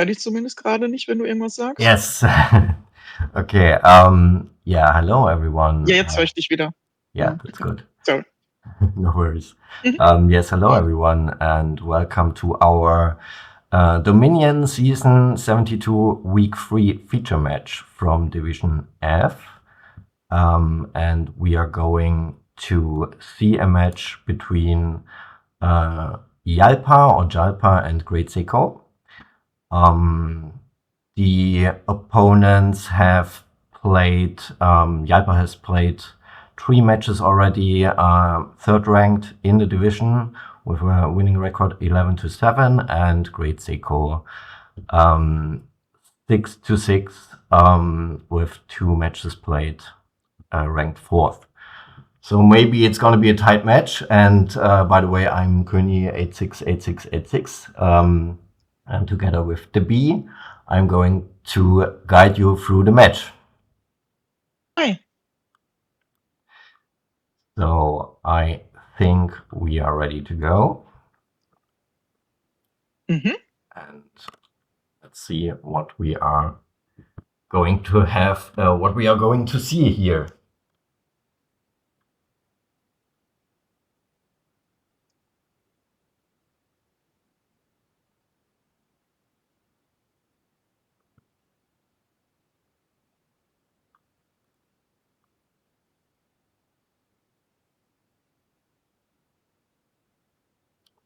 höre dich zumindest gerade nicht, wenn du irgendwas sagst. Yes. Okay. Yeah. Hello, everyone. Ja, jetzt höre ich dich wieder. Yeah, that's good. Sorry. No worries. Mhm. Yes. Hello, everyone, and welcome to our Dominion Season 72 Week 3 feature match from Division F. And we are going to see a match between Jallpa or Jallpa and GreatSeko. The opponents have played, Jallpa has played 3 matches already, third ranked in the division with a winning record 11-7, and GreatSeko 6-6 with 2 matches played, ranked 4th. So maybe it's going to be a tight match. And by the way, I'm Koehni868686, and together with The Bee, I'm going to guide you through the match. Hi. So I think we are ready to go. Mhm. And let's see what we are going to have, what we are going to see here.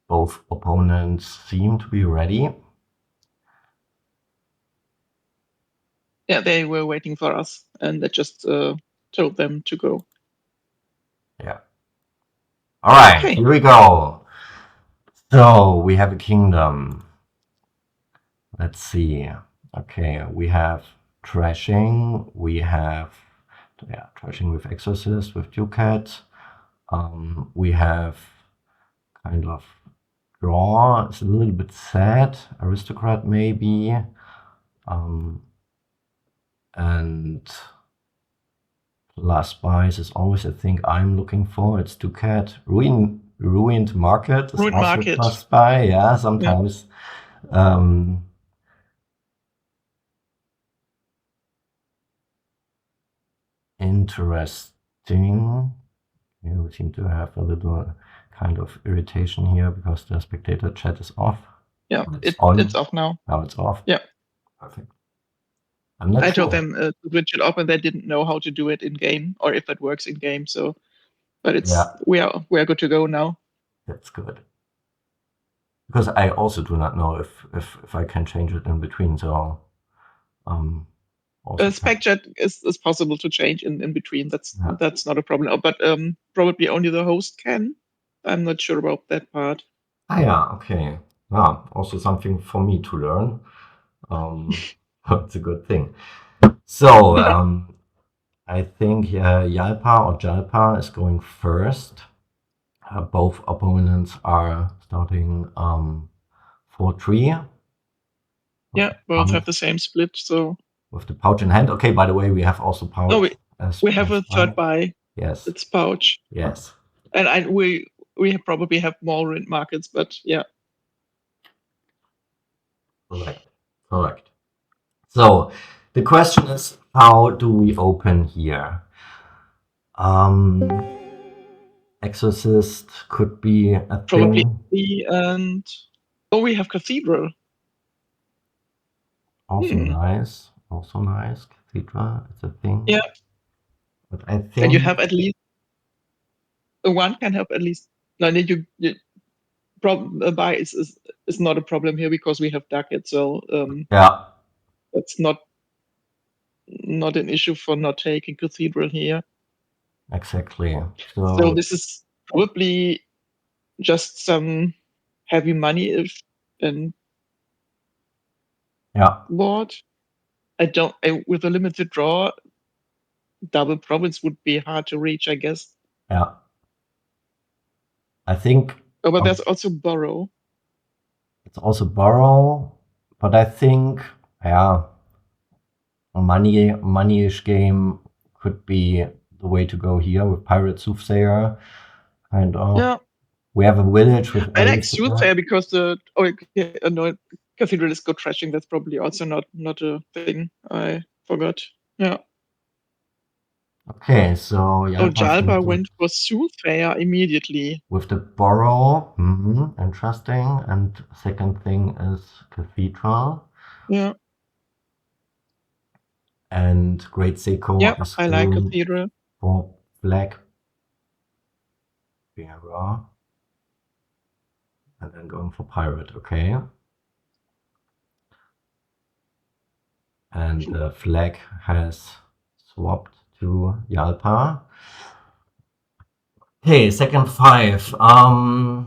Both opponents seem to be ready. Yeah, they were waiting for us, and I just told them to go. Yeah. All right, Okay. Here we go. So we have a kingdom. Let's see. Okay, we have trashing. We have trashing with exorcist, with ducat. We have kind of draw. It's a little bit sad. Aristocrat maybe. And last buys is always a thing I'm looking for. It's ducat. Ruined market is Ruined also market. last buy. Yeah, sometimes. Interesting. We seem to have a little kind of irritation here because the spectator chat is off. Yeah, it's on. It's off now. Now it's off. Yeah. Perfect. I'm not I sure. told them to switch it up, and they didn't know how to do it in game or if it works in game. So, but it's we are good to go now. That's good. Because I also do not know if I can change it in between. So, spec chat is possible to change in between. That's not a problem. But probably only the host can. I'm not sure about that part. Yeah, okay. Yeah, also something for me to learn. It's a good thing. So I think Jallpa or Jallpa is going first. Both opponents are starting 4-3. Yeah, both have the same split. So with the pouch in hand. Okay, by the way, we have also pouch. No, we have a third buy. Yes. It's pouch. Yes. And we probably have more ruined markets, but yeah. Correct. So the question is, how do we open here? Exorcist could be a probably thing. And we have Cathedral. Also nice. Also nice. Cathedral, it's a thing. Yeah. But I think. And you have at least one can have at least. No, you buy is not a problem here because we have Ducat. So yeah, that's not an issue for not taking Cathedral here. Exactly. So this is probably just some heavy money board. With a limited draw, double province would be hard to reach, I guess. Yeah. I think. But there's also borrow. It's also borrow, but I think, a money-ish game could be the way to go here with Pirate Soothsayer. Kind of. Yeah. We have a village with. I like Soothsayer because Cathedral is good trashing. That's probably also not a thing. I forgot. Yeah. Okay, so Oh, Jallpa's Jallpa going went for Soothsayer immediately. with the Borrow. Interesting. And second thing is Cathedral. Yeah. And GreatSeko Yeah, is I like going Cathedral. for Black Bearer. And then going for Pirate, okay. And the flag has swapped to Jallpa. Okay, second 5. I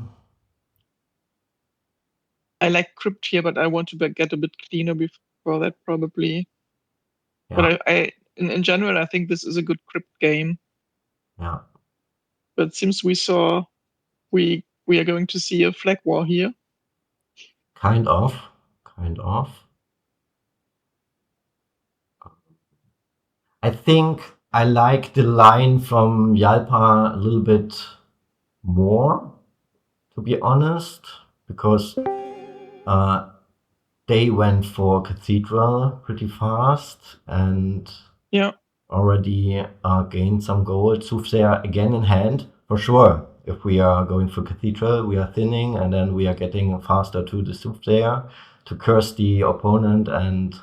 like Crypt here, but I want to get a bit cleaner before that probably. Yeah, But I in general, I think this is a good Crypt game. yeah, But it seems we are going to see a flag war here. kind of, kind of. I think I like the line from Jallpa a little bit more, to be honest, because uh, they went for Cathedral pretty fast and Yeah. already gained some gold. Soothsayer again in hand, for sure. If we are going for Cathedral, we are thinning and then we are getting faster to the Soothsayer to curse the opponent and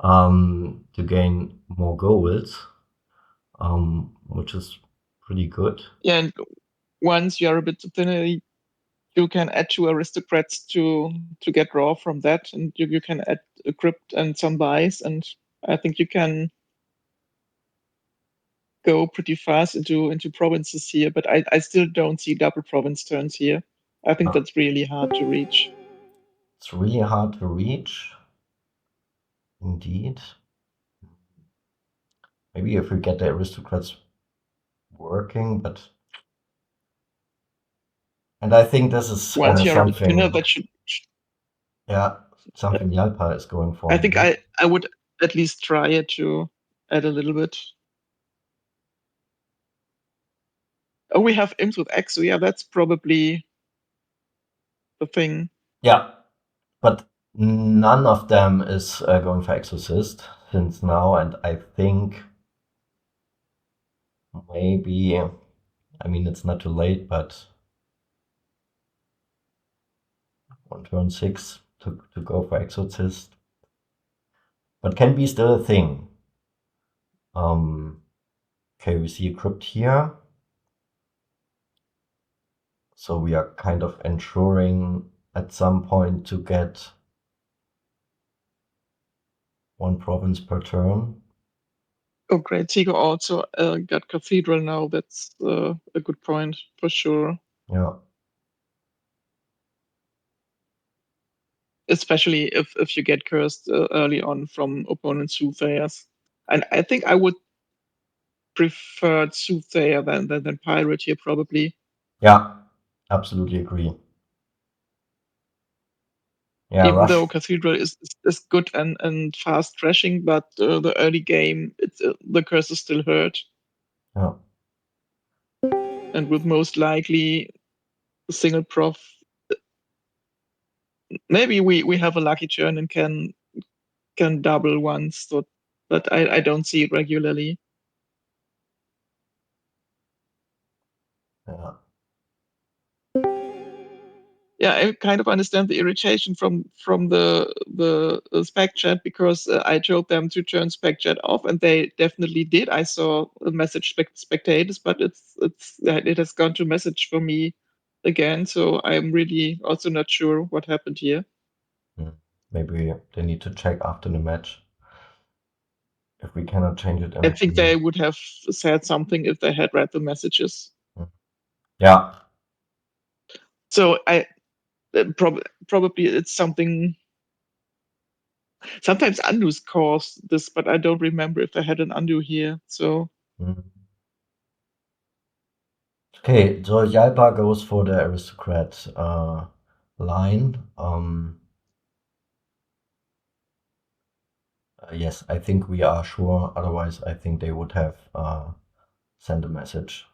to gain more golds, which is pretty good. Yeah, and once you are a bit thinner, you can add 2 aristocrats to get raw from that, and you can add a crypt and some buys, and I think you can go pretty fast into provinces here. But I still don't see double province turns here. I think Uh, that's really hard to reach. it's really hard to reach, indeed. Maybe if we get the aristocrats working, but and I think this is Once you're a bit thinner, something, that should. yeah, something Jalpa is going for I think indeed. I would at least try it to add a little bit. Oh, we have imps with X, so yeah, that's probably the thing. Yeah, but none of them is going for Exorcist since now, and I think maybe, I mean, it's not too late, but on turn 6 to go for Exorcist, but can be still a thing. Okay, we see a crypt here. So we are kind of ensuring at some point to get 1 province per turn. Oh, great. Tigo also got Cathedral now. That's a good point for sure. Yeah, Especially if you get cursed early on from opponent soothsayers. And I think I would prefer soothsayer than pirate here probably. yeah, absolutely agree. Yeah, Even rush. though Cathedral is good and fast trashing, but the early game it's the curse is still hurt, Yeah, and with most likely a single prof. Maybe we have a lucky turn and can double once, so, but I don't see it regularly. yeah, Yeah, I kind of understand the irritation from the spec chat because I told them to turn spec chat off, and they definitely did. I saw a message spectators, but it has gone to message for me again. So I'm really also not sure what happened here. maybe they need to check after the match if we cannot change it I in think between. they would have said something if they had read the messages. Yeah, So I probably it's something. Sometimes undos cause this, but I don't remember if I had an undo here. So mm. Okay, so Jalpa goes for the aristocrat line. Yes, I think we are sure. Otherwise, I think they would have sent a message.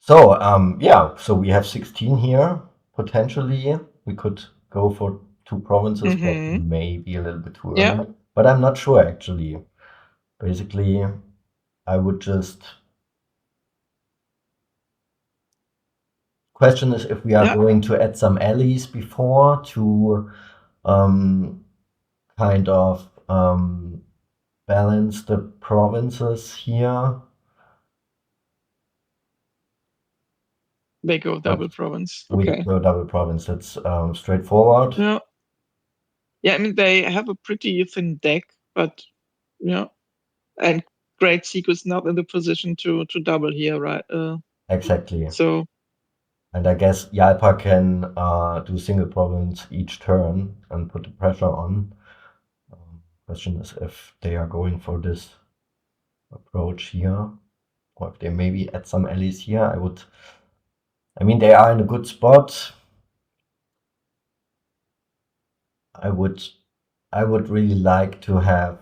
So, yeah, so we have 16 here, potentially. We could go for 2 provinces, but Mm-hmm. maybe a little bit too Yeah. early. But I'm not sure actually. Basically, I would just question is if we are Yeah. going to add some alleys before to um, kind of balance the provinces here. They go But double province. we Okay. go double province. That's straightforward. Yeah. Yeah, I mean they have a pretty thin deck, but yeah. And GreatSeko is not in the position to double here, right? Exactly. So And I guess Jallpa can do single province each turn and put the pressure on. Question is if they are going for this approach here, or if they maybe add some allies here. I mean, they are in a good spot. I would really like to have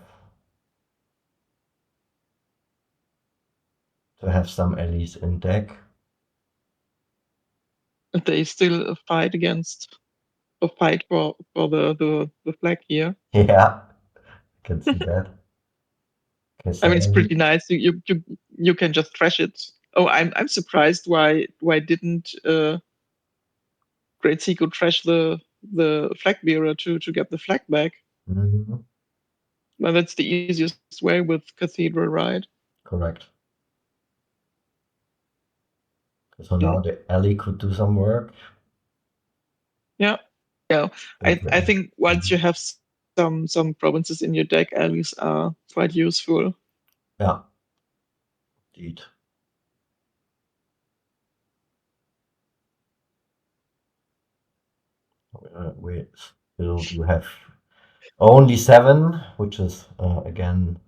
some allies in deck. they still fight against a fight for the flag here. Yeah, I can see that. Okay, I mean it's seven. pretty nice. You can just trash it. Oh, I'm surprised why didn't GreatSeko trash the flag bearer to get the flag back. Mhm, Well, that's the easiest way with Cathedral, right? correct. So Mm, now the alley could do some work. yeah, yeah. I Okay. think once you have some provinces in your deck, allies are quite useful. Yeah, indeed. We still do have only 7, which is again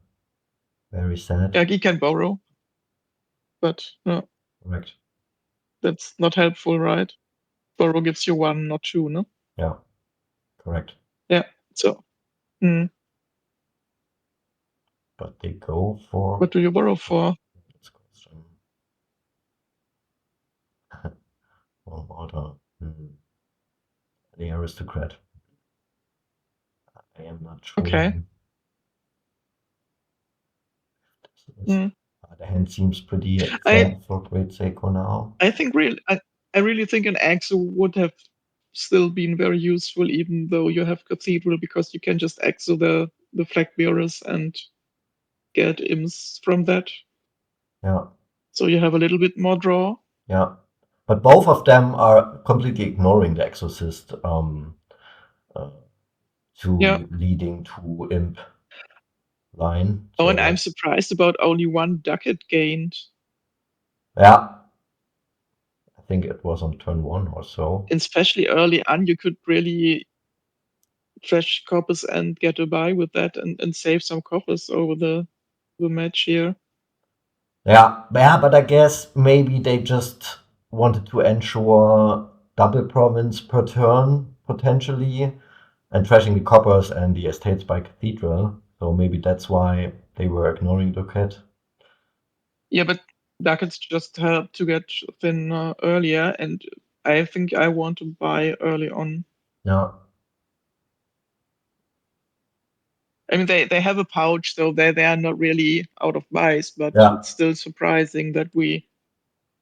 very sad. Yeah, he can borrow, but no, Correct. that's not helpful, right? Borrow gives you one, not two, no? Yeah, correct. Yeah. So, But they go for what do you borrow for? this question. Oh, order. The aristocrat. I am not sure. Okay. This is, Mm. the hand seems pretty I sad for GreatSeko now. I think really I really think an Axo would have still been very useful, even though you have Cathedral, because you can just Axo the flag bearers and get imps from that. Yeah, So you have a little bit more draw. yeah. But both of them are completely ignoring the exorcist uh, Yeah. to leading to imp line. Oh, and So I'm surprised about only one ducat gained. yeah, I think it was on turn 1 or so. Especially early on, you could really trash coppers and get a buy with that and save some coppers over the match here. Yeah, but I guess maybe they just wanted to ensure double province per turn potentially, and trashing the coppers and the estates by cathedral. So maybe that's why they were ignoring Ducat. Yeah, but ducats just help to get thin earlier, and I think I want to buy early on. Yeah, I mean, they have a pouch, so they are not really out of buys, but yeah, it's still surprising that we.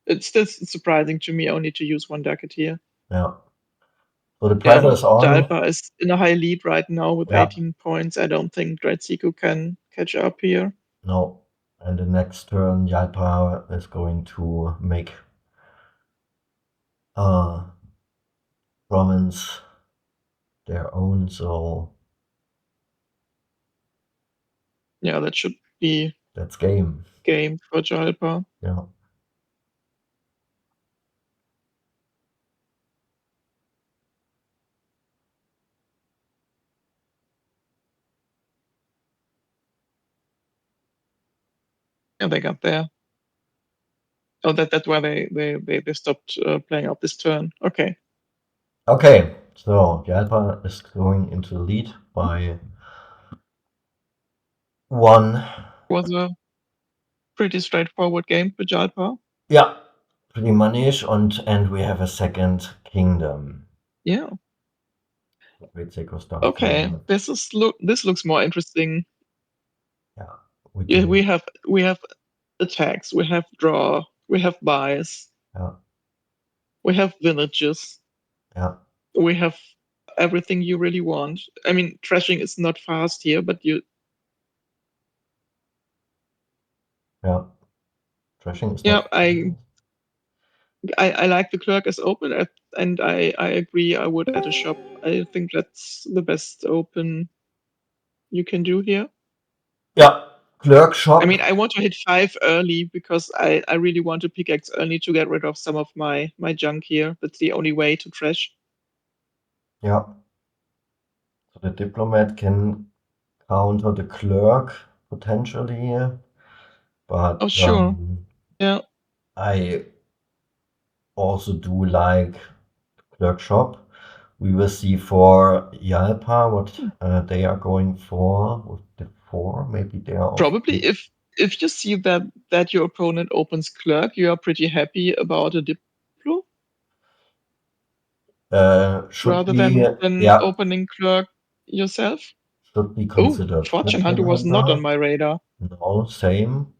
It's still surprising to me only to use one ducat here. yeah. So the Yeah, pressure and is on. Jallpa is in a high lead right now with Yeah, 18 points. I don't think GreatSeko can catch up here. no. And the next turn, Jallpa is going to make uh province their own. So Yeah, that should be that's game. game for Jallpa. Yeah. Yeah, they got there. Oh, that's why they stopped playing out this turn. Okay. Okay. So Jallpa is going into the lead by 1. Was a pretty straightforward game for Jallpa. Yeah, pretty much. And we have a second kingdom. Yeah. GreatSeko starts Okay, now. this looks more interesting. Yeah, we Yeah, do. we have attacks, we have draw, we have buys, Yeah, we have villages, yeah, we have everything you really want. I mean, trashing is not fast here, but you, yeah. Trashing is yeah, not fun. I like the clerk as open, and I agree. I would add a shop. I think that's the best open you can do here. Yeah, clerk I shop. mean, I want to hit 5 early because I really want to pickaxe early to get rid of some of my junk here. That's the only way to trash. Yeah. So the diplomat can counter the clerk potentially, but Oh, sure. Yeah, I also do like clerk shop. We will see for Jallpa what they are going for with the 4. Maybe they are also probably if you see that your opponent opens clerk, you are pretty happy about a diplo should rather be, than yeah, opening clerk yourself. should be Oh, considered Fortune fortune Hunter was not on hunter. my radar. No, same.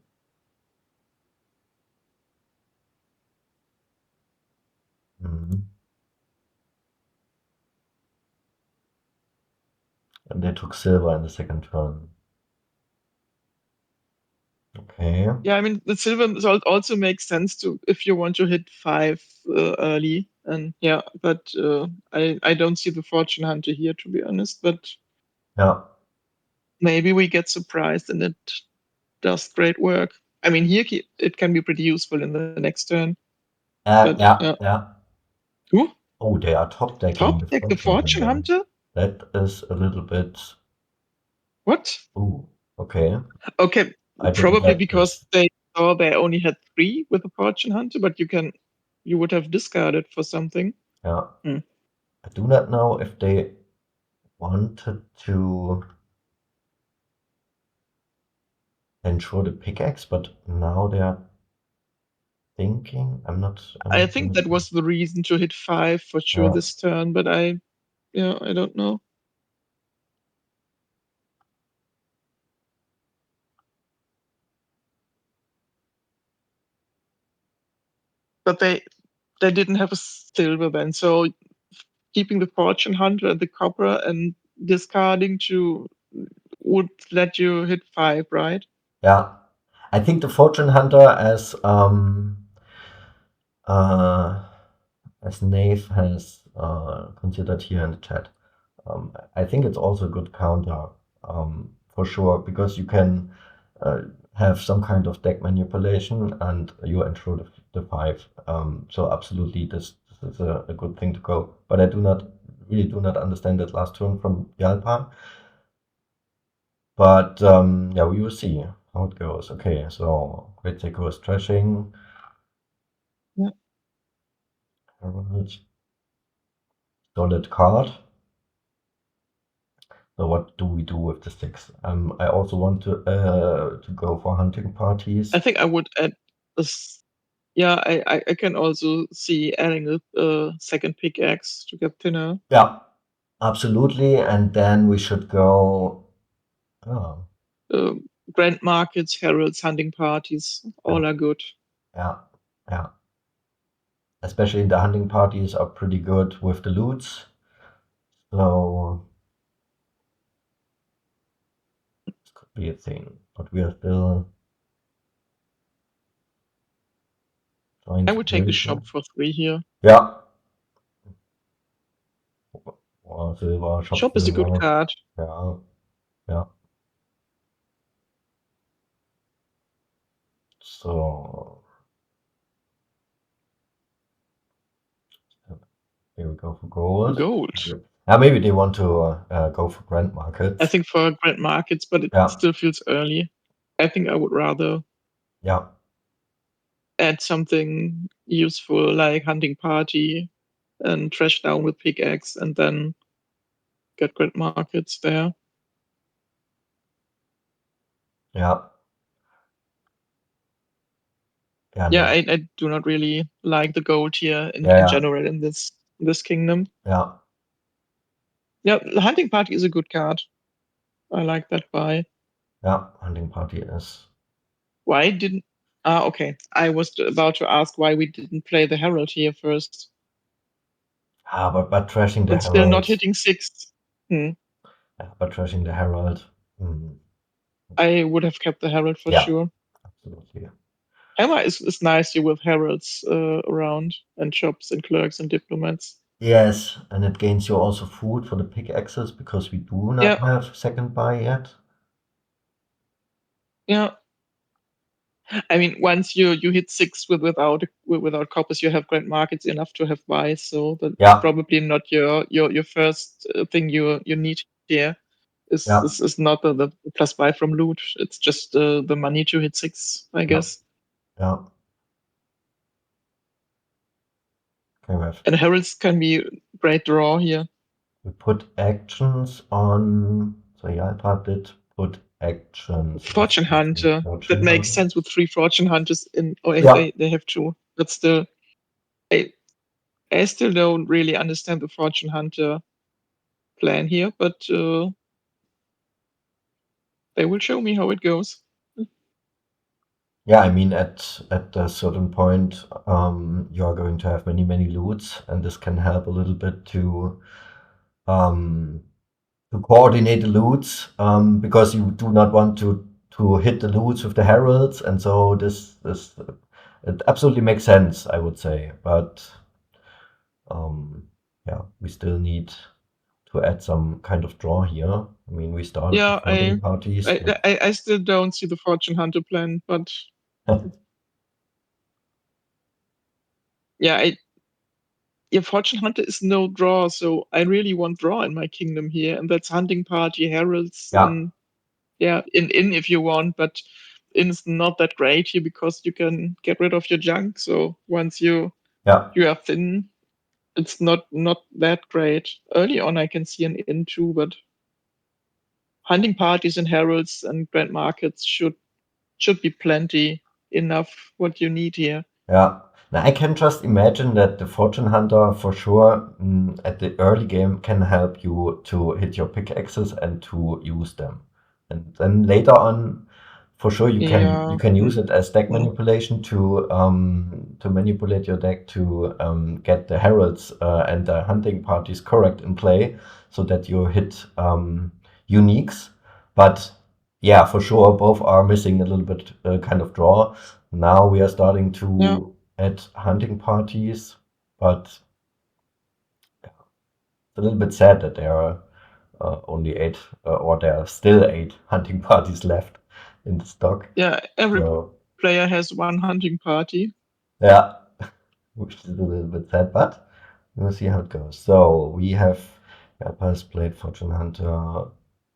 Mhm. And they took silver in the second turn. Okay. Yeah, I mean the silver also makes sense to if you want to hit 5 early, and yeah, but I don't see the Fortune Hunter here to be honest. But Yeah. maybe we get surprised and it does great work. I mean here it can be pretty useful in the next turn. But yeah, Yeah. Yeah. ooh, Oh, they are top decking top the deck the fortune Fortune hunter. Hunter. That is a little bit. What? Ooh, okay. Okay, I didn't probably get because this. they saw they only had 3 with the Fortune Hunter, but you would have discarded for something. Yeah. Hmm. I do not know if they wanted to ensure the pickaxe, but now they are thinking. I'm I not think really that sure. was the reason to hit 5 for sure Yeah. this turn, but I don't know. But they didn't have a silver then, so keeping the Fortune Hunter and the copper and discarding to would let you hit 5, right? Yeah. I think the fortune hunter uh as Nave has considered here in the chat. I think it's also a good counter, for sure, because you can uh, have some kind of deck manipulation and you ensure the 5. So absolutely, this is a good thing to go. But I really do not understand that last turn from Jalpa. But yeah, we will see how it goes. Okay, so GreatSeko is trashing. Yeah. Herald, solid card. So what do we do with the 6? I also want to go for hunting parties. I think I would add this. Yeah, I can also see adding a second pickaxe to get thinner. Yeah, absolutely. And then we should go. Oh, Uh, Grand markets, heralds, hunting parties, yeah, all are good. yeah, yeah. Especially the hunting parties are pretty good with the loots. So this could be a thing. But we are still trying I to would take the build here. shop for 3 here. Yeah. Or silver, shop Shop is a good silver. card. Yeah, yeah. So here we go for gold. Gold. Yeah, maybe they want to go for grand I markets. think for grand markets, but it Yeah, still feels early. I think I would rather yeah, add something useful like hunting party and trash down with pickaxe and then get grand markets there. yeah, yeah, Yeah, nice. I do not really like the gold here Yeah, in yeah, general in this kingdom. yeah. Yeah, the hunting party is a good card. I like that buy. Yeah, hunting party is. Why didn't? Ah, okay. I was about to ask why we didn't play the Herald here first. But trashing the But still not Herald. hitting six. Hmm. But trashing the Herald. Mm, I would have kept the Herald for yeah, sure. absolutely. Hammer is nice here with Heralds around and shops and clerks and diplomats. Yes, and it gains you also food for the pickaxes because we do not Yeah, have second buy yet. yeah. I mean, once you hit six without coppers, you have grand markets enough to have buys. So that's Yeah, probably not your first thing you need here. yeah, Is not the plus buy from loot. It's just the money to hit six, I yeah, guess. yeah. Okay, And heralds can be great draw here. we put actions on. So Jallpa did put actions. Let's Fortune just see. hunter, that Fortune makes Hunter. sense with three fortune hunters in. Oh, Yeah, they have two, but still, I I still don't really understand the fortune hunter plan here. But they will show me how it goes. yeah. I mean, at a certain point, you are going to have many loots, and this can help a little bit um, to coordinate the loots because you do not want to hit the loots with the heralds, and so this it absolutely makes sense, I would say. But yeah, we still need to add some kind of draw here. I mean, we started Yeah, with hunting parties, but I still don't see the fortune hunter plan, but yeah, yeah, fortune hunter is no draw, so I really want draw in my kingdom here, and that's hunting party, heralds, yeah, and yeah, in if you want, but in is not that great here because you can get rid of your junk. So once yeah, you are thin, it's not that great. Early on, I can see an in too, but hunting parties and heralds and grand markets should be plenty enough what you need here. yeah. Now I can just imagine that the fortune hunter for sure at the early game can help you to hit your pickaxes and to use them. And then later on, for sure you Yeah. can use it as deck Mm. manipulation to manipulate your deck to get the heralds and the hunting parties correct in play so that you hit uniques. But yeah, for sure both are missing a little bit kind of draw. Now we are starting Yeah. to add hunting parties, but it's a little bit sad that there are only eight, or there are still eight hunting parties left in the stock. Yeah. Every So player has one hunting party. yeah, which is a little bit sad, but we'll see how it goes. So we have Jallpa's played Fortune Hunter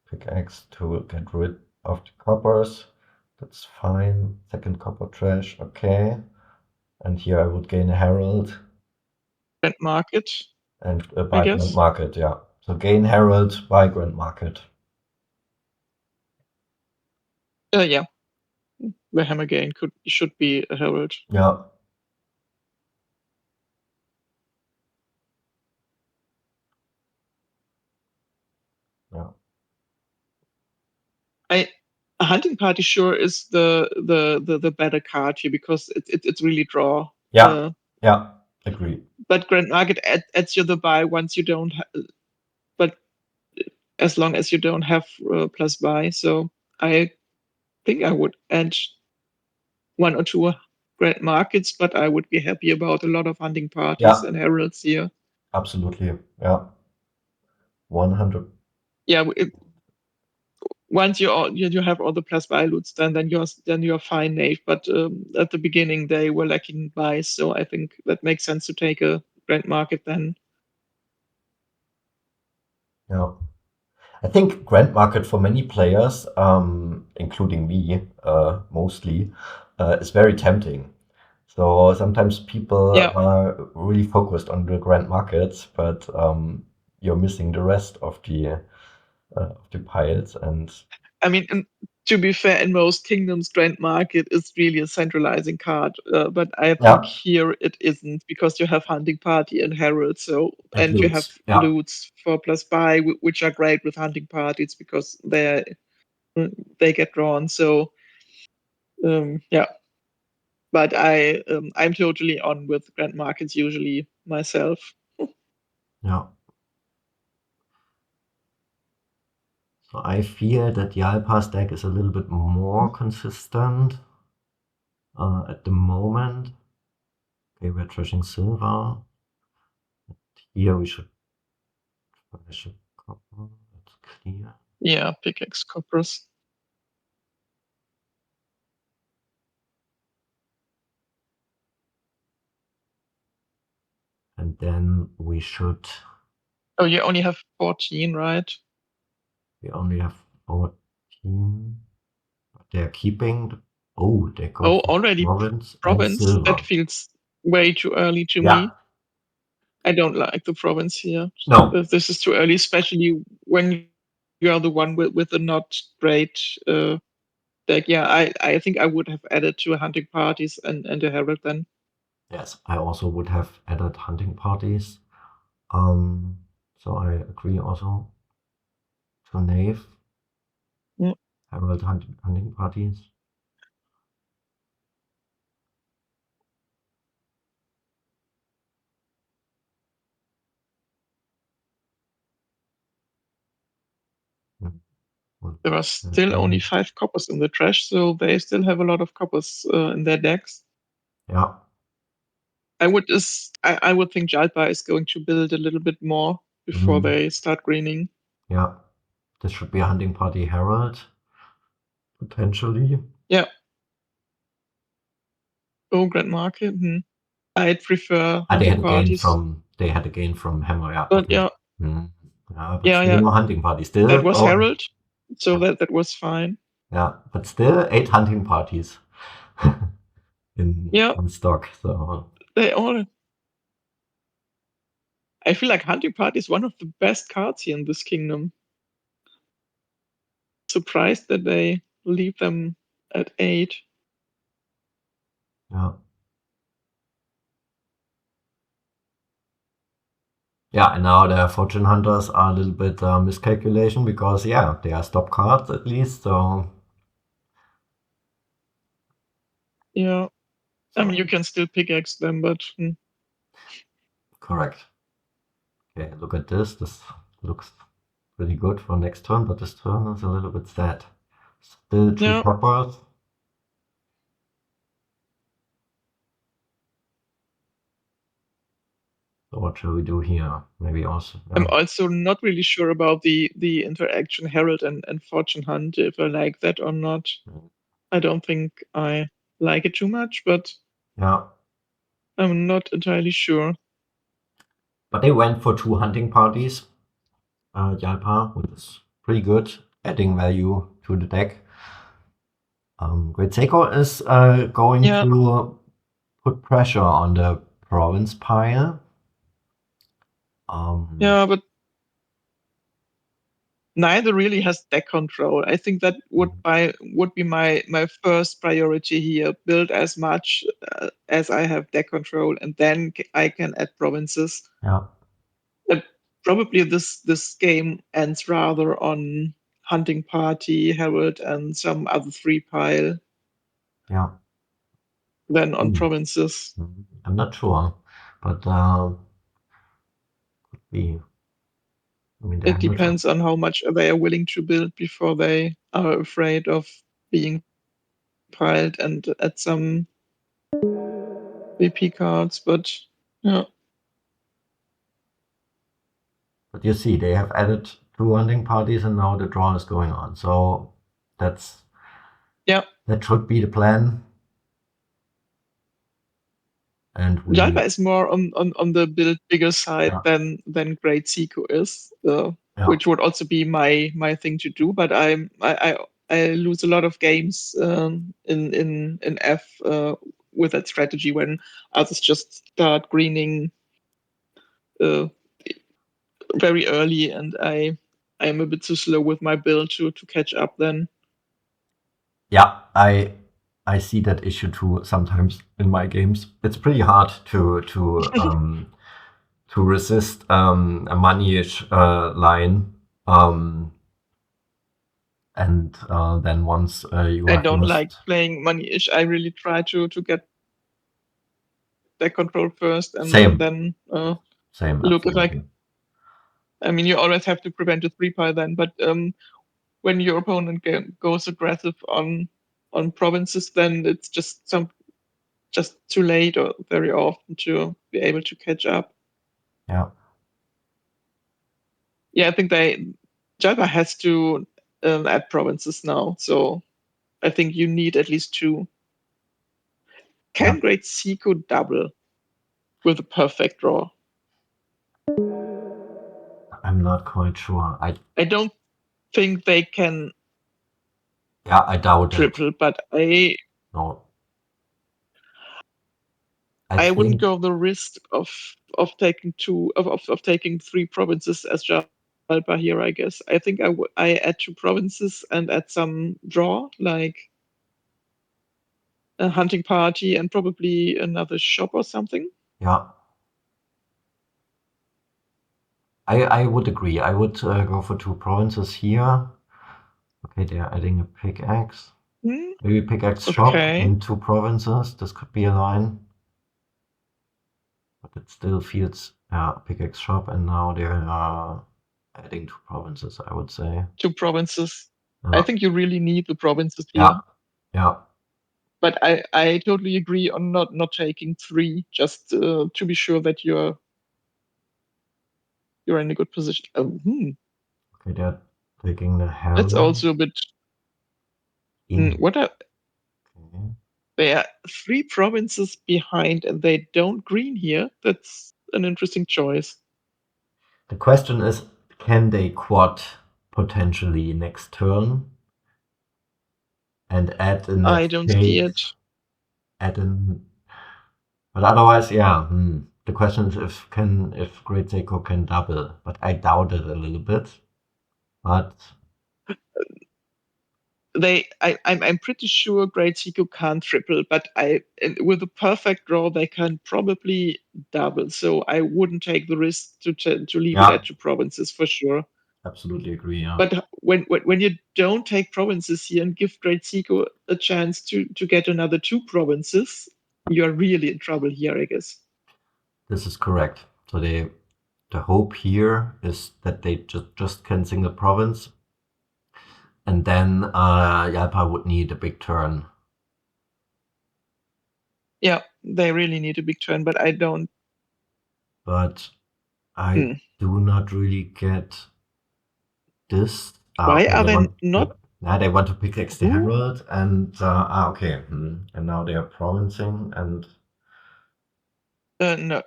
pickaxe to get rid of the coppers. That's fine. Second copper trash, okay. And here I would gain a Herald Grand market, and I buy Grand guess. Market, yeah. So gain Herald, buy Grand Market. Yeah. The hammer gain should be a herald. Yeah, yeah, I A hunting party sure is the better card here because it's really draw. yeah, Uh, yeah, agree. but Grand Market adds you the buy once you don't. But as long as you don't have plus buy, so I think I would add one or two Grand Markets, but I would be happy about a lot of hunting parties Yeah, and heralds here. absolutely. Yeah, 100. Yeah, once you have all the plus buy loots, then you're fine, Nate. But at the beginning they were lacking buys, so I think that makes sense to take a grand market then. Yeah. I think Grand Market for many players, including me, mostly, is very tempting. So sometimes people Yeah, are really focused on the Grand Markets, but you're missing the rest of the piles. And I mean, to be fair, in most kingdoms, Grand Market is really a centralizing card. But I think Yeah, here it isn't because you have Hunting Party and Herald, so and and you have loots. Yeah, loots 4+buy, which are great with hunting parties because they get drawn. So yeah, but I'm totally on with Grand Markets usually myself. yeah. So I feel that Jallpa's deck is a little bit more consistent at the moment. Okay, we're trashing silver. Here we should trash a copper. That's clear. Yeah, pickaxe coppers. And then we should. Oh, you only have 14, right? We only have 14. But they're keeping. Oh, they go Oh, for already province and province. That silver. feels way too early to Yeah. me. I don't like the province here. No. This is too early, especially when you are the one with a not great deck. Yeah, I think I would have added to hunting parties and a herald then. Yes, I also would have added hunting parties. So I agree also to Knave, Mm. Herald hunting parties. Hmm, would There are still only be- 5 coppers in the trash, so they still have a lot of coppers in their decks. Yeah. I would think Jalpa is going to build a little bit more before Mm, they start greening. yeah. This should be a hunting party Herald, potentially. Yeah. Oh, Grand Market. I'd prefer They hunting had a gain parties. from Hammer. Yeah. But Okay. yeah, Mm, yeah, but yeah. still hunting party. That Still. was Oh. Herald, so Yeah. that was fine. Yeah, but still 8 hunting parties in Yeah, stock. So they all. I feel like hunting party is one of the best cards here in this kingdom. Surprised that they leave them at 8. yeah. Yeah, and now the fortune hunters are a little bit miscalculation because yeah, they are stop cards at least. So Yeah, I mean you so can still pickaxe them, but correct. Okay, look at this. This looks pretty good for next turn, but this turn is a little bit sad. Still 2 yeah. coppers. So what shall we do here? Maybe also I'm yeah. also not really sure about the interaction Herald and Fortune Hunt, if I like that or not. I don't think I like it too much, but Yeah. I'm not entirely sure. But they went for 2 hunting parties. Jallpa, which is pretty good, adding value to the deck. GreatSeko is going Yeah, to put pressure on the province pile. yeah, but neither really has deck control. I think that would be my first priority here. Build as much as I have deck control, and then I can add provinces. Yeah, And probably this game ends rather on hunting party, herald, and some other 3 pile yeah. than on Hmm. provinces. I'm not sure, but we. I mean, the It handles are. depends on how much they are willing to build before they are afraid of being piled and add some VP cards. But yeah, But you see, they have added 2 hunting parties, and now the draw is going on. So that's yeah. that should be the plan. And Jalpa we. is more on the build bigger side Yeah, than GreatSeko is, yeah, which would also be my thing to do. But I lose a lot of games in F with that strategy when others just start greening uh, very early, and I am a bit too slow with my build to catch up then. Yeah, I see that issue too sometimes in my games. It's pretty hard to resist a money-ish line. And then once you I have don't like lost, playing money-ish. I really try to get that control first and same, then same, look if I. absolutely. I mean, you always have to prevent a three pile then, but when your opponent goes aggressive on provinces, then it's just too late or very often to be able to catch up. Yeah, Yeah, I think Java has to add provinces now, so I think you need at least two. yeah. Can GreatSeko double with a perfect draw? I'm not quite sure. I don't think they can Yeah, I doubt it. triple, but I No, I I wouldn't think, go the risk of taking of taking three provinces as Jalpa here. I guess I think I add two provinces and add some draw like a hunting party and probably another shop or something. yeah, I would agree. I would go for two provinces here. Okay, they're adding a pickaxe. Hmm? Maybe pickaxe shop Okay, in two provinces. This could be a line, but it still feels, yeah, pickaxe shop, and now they're adding two provinces, I would say. two provinces. I Yeah, think you really need the provinces yeah, here. yeah. But I totally agree on not taking three, just to be sure that you're in a good position. Okay, they're taking the That's Herald also a bit. in. What are Okay. they? Are three provinces behind, and they don't green here. That's an interesting choice. The question is, can they quad potentially next turn and add in I that don't see it. case, add in, but otherwise, yeah. The question is if GreatSeko can double, but I doubt it a little bit. But I'm pretty sure GreatSeko can't triple, but with a perfect draw they can probably double. So I wouldn't take the risk to leave it yeah, at two provinces for sure. absolutely agree. Yeah, But when you don't take provinces here and give GreatSeko a chance to get another two provinces, you're really in trouble here, I guess. this is correct. So the hope here is that they just can single province, and then Jalpa would need a big turn. Yeah, they really need a big turn, but I don't. But I Hmm. do not really get this. Why Okay, are they not? they want to pickaxe the Who? Herald, and okay, and now they are provincing, and No.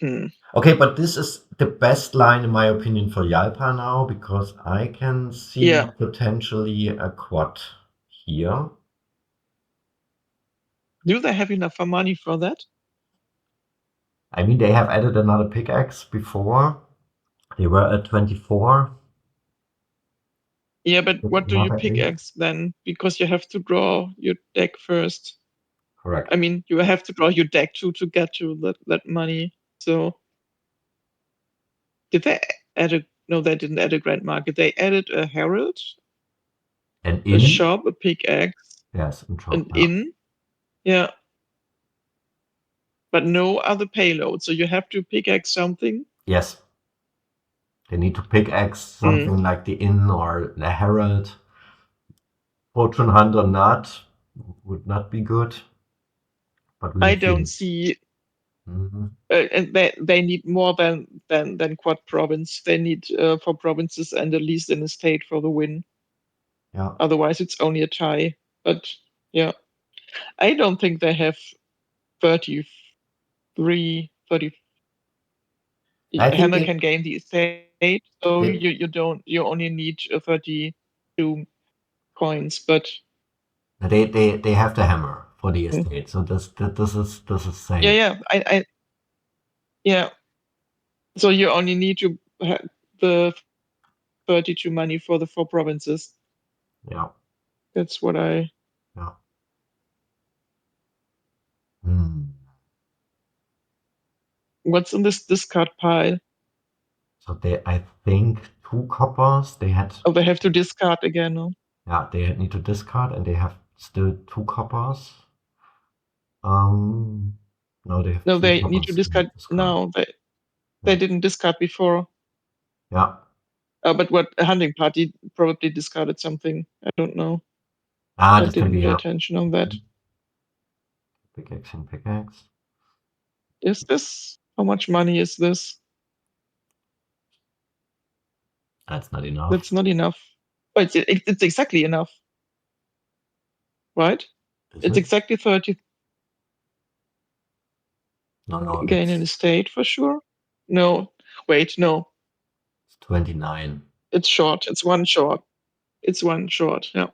Hmm. okay, but this is the best line in my opinion for Jalpa now because I can see Yeah. potentially a quad here. Do they have enough money for that? I mean, they have added another pickaxe before. They were at 24. Yeah, but what do you Another 8. pickaxe then? Because you have to draw your deck first. I Correct. mean, you have to draw your deck to get to that money. So did they add a? No, they didn't add a grand market. They added a herald, And a in? shop, a pickaxe, Yes, in shop. an Yeah. inn. Yeah, but no other payload. So you have to pickaxe something. Yes, they need to pickaxe Hmm. something like the inn or the herald. Fortune hunter not would not be good, but we'll I see. don't see. Hmm. And they need more than quad province. They need for provinces and at least an estate for the win. Yeah, Otherwise, it's only a tie. But yeah, I don't think they have 33, 30. I think Hammer can gain the estate, so they you only need 32 coins. But they have the hammer for the mm, estate, so this is yeah, safe. yeah. So you only need to have the 32 money for the four provinces. Yeah, That's what I. Yeah. Hmm. What's in this discard pile? So I think 2 coppers. They had, Oh, they have to discard again. No, yeah, they need to discard, and they have still 2 coppers. No, they have no, three they need to coppers in discard discard. now. They Yeah. didn't discard before. Yeah. But what a hunting party probably discarded something. I don't know. I This can didn't be pay a attention on that. pickaxe and pickaxe. Is this? How much money is this? That's not enough. That's not enough. Oh, it's exactly enough, right? Is It's it? exactly 30 No, gain in estate for sure. No, wait, no. it's 29. It's short. It's one short. It's one short. Yeah.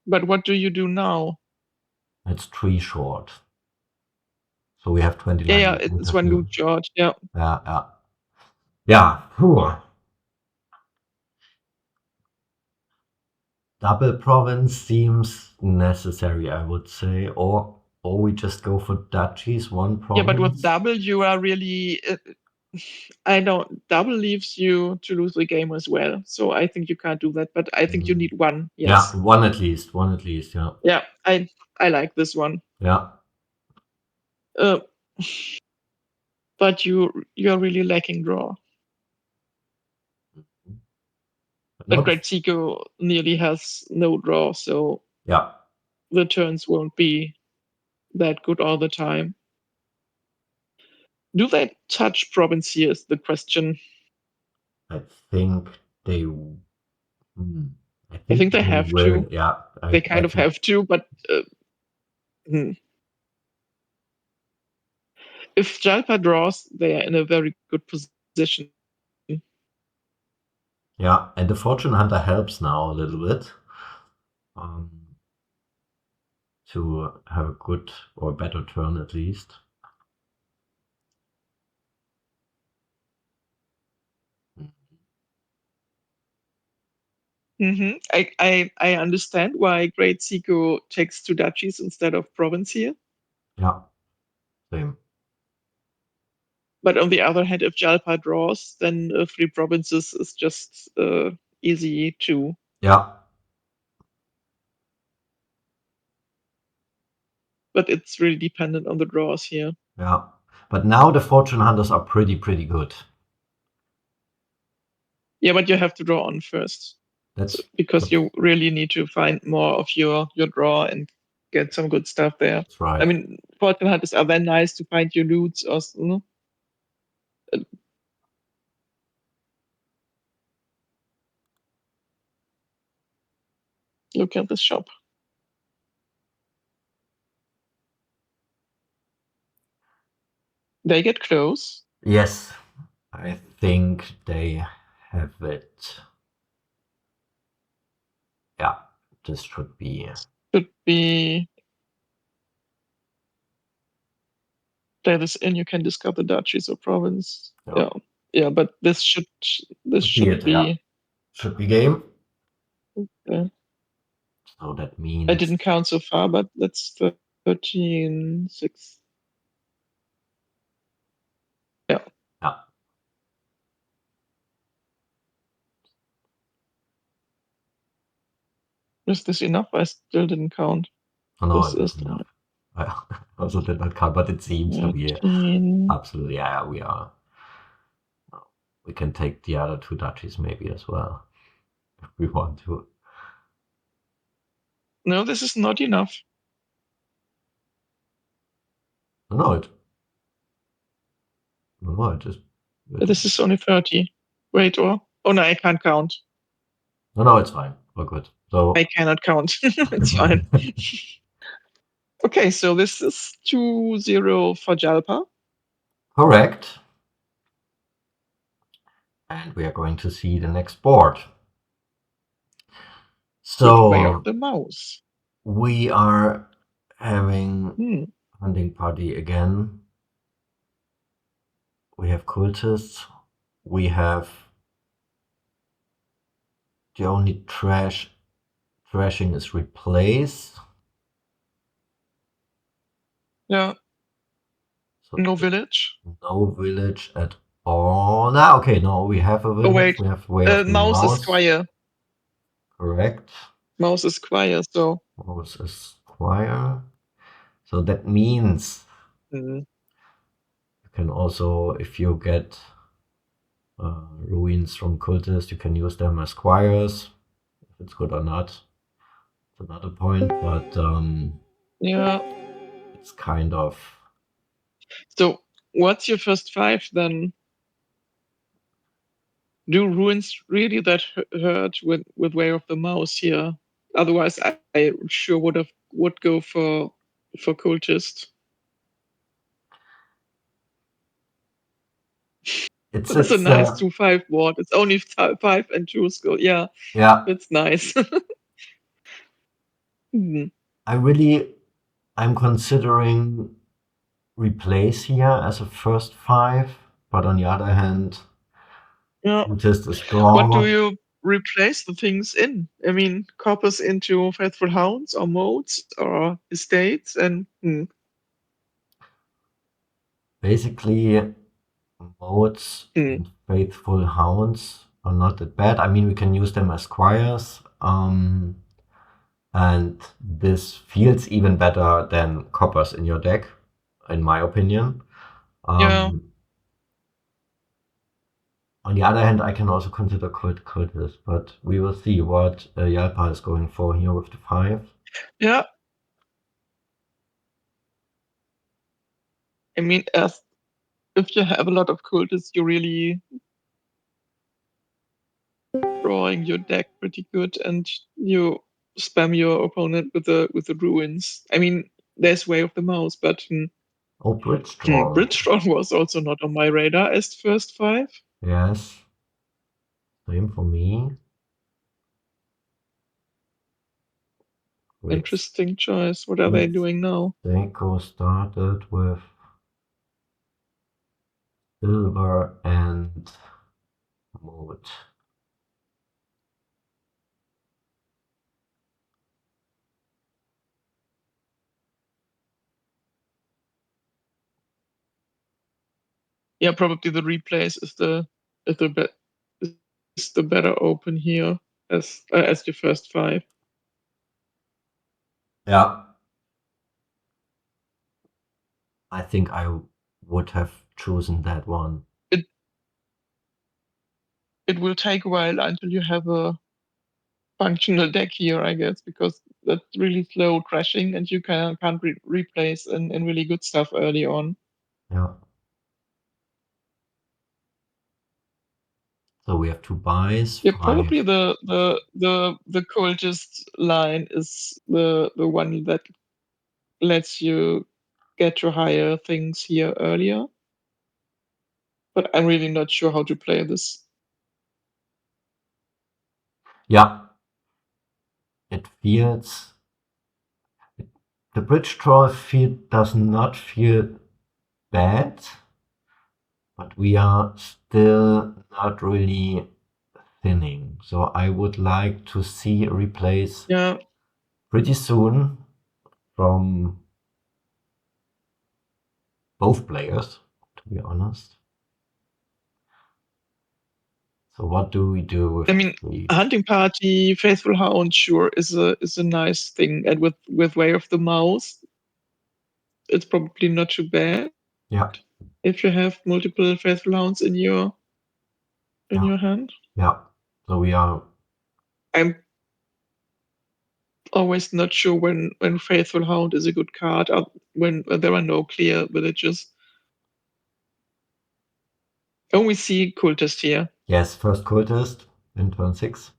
But what do you do now? It's 3 short. So we have 29 Yeah, it's meters one now. loot short. Yeah. Yeah, yeah. Yeah. Phew. Double province seems necessary, I would say, or we just go for duchies, one Yeah, but with province. double, you are really. I don't. Double leaves you to lose the game as well. So I think you can't do that. But I think you need one. Yeah, Yes. one at least. One at least. Yeah. Yeah. I like this one. Yeah. Uh, but you're really lacking draw. But But not. GreatSeko nearly has no draw, so Yeah. the turns won't be that good all the time. Do they touch province here is the question. I think they. I I think think they they have will. to. Yeah. They I kind of think. have to, but hmm. If Jallpa draws, they are in a very good position. Yeah, and the fortune hunter helps now a little bit. Um, to have a good or better turn at least. I understand why GreatSeko takes two duchies instead of province here. Yeah, same. But on the other hand, if Jallpa draws, then three provinces is just easy too. Yeah, But it's really dependent on the draws here. yeah. But now the fortune hunters are pretty good. Yeah, but you have to draw on first. So, because That's you really need to find more of your draw and get some good stuff there. that's right. I mean, fortune hunters are then nice to find your loots or look at this shop. They get close. Yes, I think they have it. Yeah, this should be. Should be play this in. You can discard the duchies or province. Yeah. Yeah, yeah, but this should Be it, yeah. be. Should be game. Uh, So that I means. didn't count so far, but that's 13, 6. Yeah. Yeah. Is this enough? I still didn't count. Oh, no, This it is is enough. I also did not count, but it seems to be 13. absolutely. Yeah, we are. We can take the other 2 duchies maybe as well if we want to. No, this is not enough. No, it just. This is only 30. Wait, or oh no, I can't count. No, it's fine. We're good. So I cannot count. It's fine. Okay, so this is 2-0 for Jallpa. correct. And we are going to see the next board. Good way of So the mouse. we are having hunting party again. we have cultists, we have the only trashing is replace. Yeah. So No village. no village at all. Ah, okay, no, we have a Oh village. wait. We have way of the Mouse is mouse. squire. Correct. Mouse is squire. So. Mouse is square. So that means Mm, you can also, if you get ruins from cultists, you can use them as squires. If it's good or not, it's another point. But yeah. it's kind of So what's your first five then? Do ruins really that hurt with Way of the Mouse here? Otherwise, I sure would go for cultist. It's a it's nice 2-5 ward. It's only 5 and 2 skill. Yeah, yeah. that's nice. Hmm. I'm considering replace here as a first five, but on the other hand, Yeah. cultist is What do strong. you replace the things in? I mean, coppers into faithful hounds or modes or estates and Basically, modes hmm. and faithful hounds are not that bad. I mean, we can use them as squires, and this feels even better than coppers in your deck, in my opinion. Yeah. Um, on the other hand, I can also consider cultist, but we will see what Jallpa is going for here with the 5. Yeah. I mean, as if you have a lot of cultists, you're really drawing your deck pretty good, and you spam your opponent with the ruins. I mean, there's Way of the Mouse, but Oh, Bridgestone. Bridgestone was also not on my radar as first five. Yes, same for me. Great. Interesting choice. What are they doing now? GreatSeko started with silver and mode. Yeah, probably the replays is the is the better open here as your first five. Yeah, I think I would have chosen that one. It it will take a while until you have a functional deck here, I guess, because that's really slow crashing, and you can't replace in really good stuff early on. Yeah. So we have 2 buys, Yeah, 5. probably the cultist line is the one that lets you get to higher things here earlier. But I'm really not sure how to play this. Yeah, it feels. The bridge draw does not feel bad, but we are still not really thinning. So I would like to see a replace Yeah, pretty soon from both players, to be honest. So what do we do I with mean, the a hunting party, faithful hound, sure, is a nice thing, and with Way of the Mouse, it's probably not too bad yeah, if you have multiple faithful hounds in yeah, your hand. yeah. So we are I'm always not sure when faithful hound is a good card, when there are no clear villages. And we see cultist here. yes, first cultist in turn 6.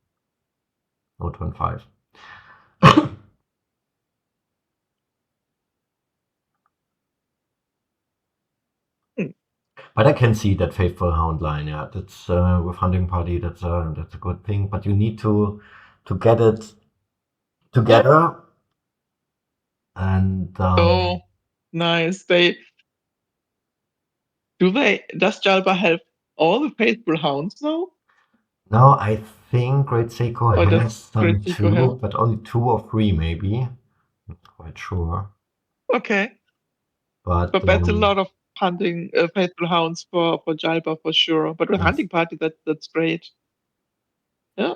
No, turn 5. Hmm. But I can see that faithful hound line. Yeah, that's with hunting party. That's a good thing. But you need to get it Yeah. together. And Oh, nice. Does Jalpa have all the faithful hounds now? No, I think GreatSeko Or does has some GreatSeko have? too, but only 2 or 3 maybe. Not quite sure. Okay. But But that's a lot of hunting faithful hounds for Jalpa for sure. But with yes, hunting party, that's great. Yeah.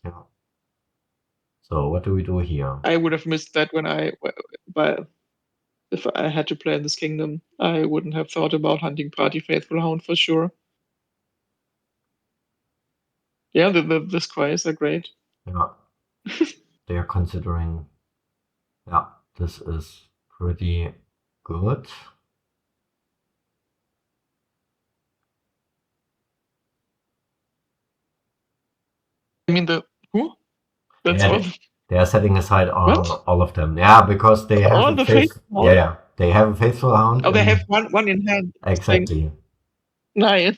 yeah. So what do we do here? I would have missed that but if I had to play in this kingdom, I wouldn't have thought about hunting party faithful hound for sure. Yeah, the squires are great. Yeah, they are considering. Yeah, this is pretty good. I mean the who? That's Yeah, all. they are setting aside What? all of them. Yeah, because they have All a the faithful yeah, hound? yeah, they have a faithful hound Oh, they have and one in hand. Interesting. exactly. Nice.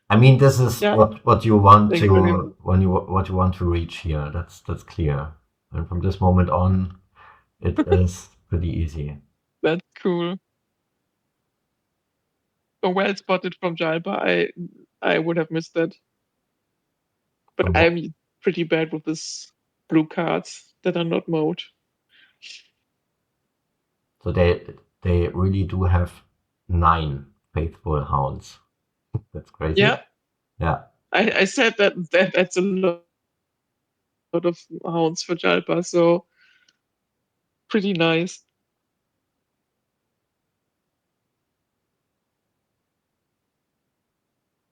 I mean, this is Yeah. what you want Thank you for him. to what you want to reach here. That's clear. And from this moment on, it is pretty easy. That's cool. So well spotted from Jalpa. I would have missed that. But So, I'm pretty bad with this blue cards that are not mode. so they really do have 9 faithful hounds. That's crazy. Yeah, Yeah. I said that's a lot of hounds for Jalpa, so pretty nice.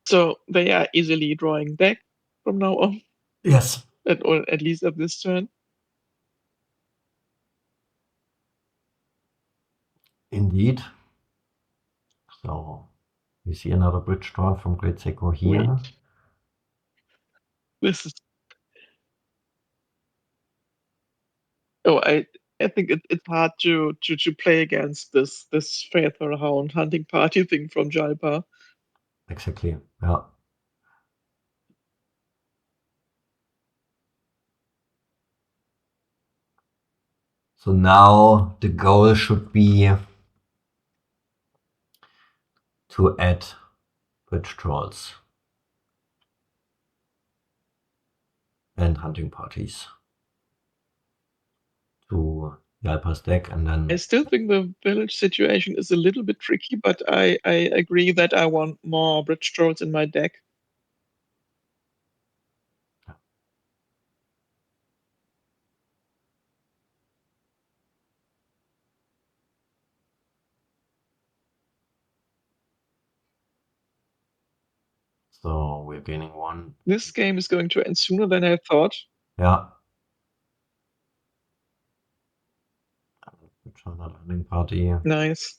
So they are easily drawing deck from now on, Yes. or at least at this turn. Indeed. So we see another bridge draw from GreatSeko here. Wait, this is oh I think it's hard to play against this faithful hound hunting party thing from Jalpa. Exactly. Yeah. So now the goal should be to add bridge trolls and hunting parties to Jalpa's deck, and I then still think the village situation is a little bit tricky, but I agree that I want more bridge trolls in my deck. so we're gaining 1. This game is going to end sooner than I thought. Yeah. Another hunting party. Nice.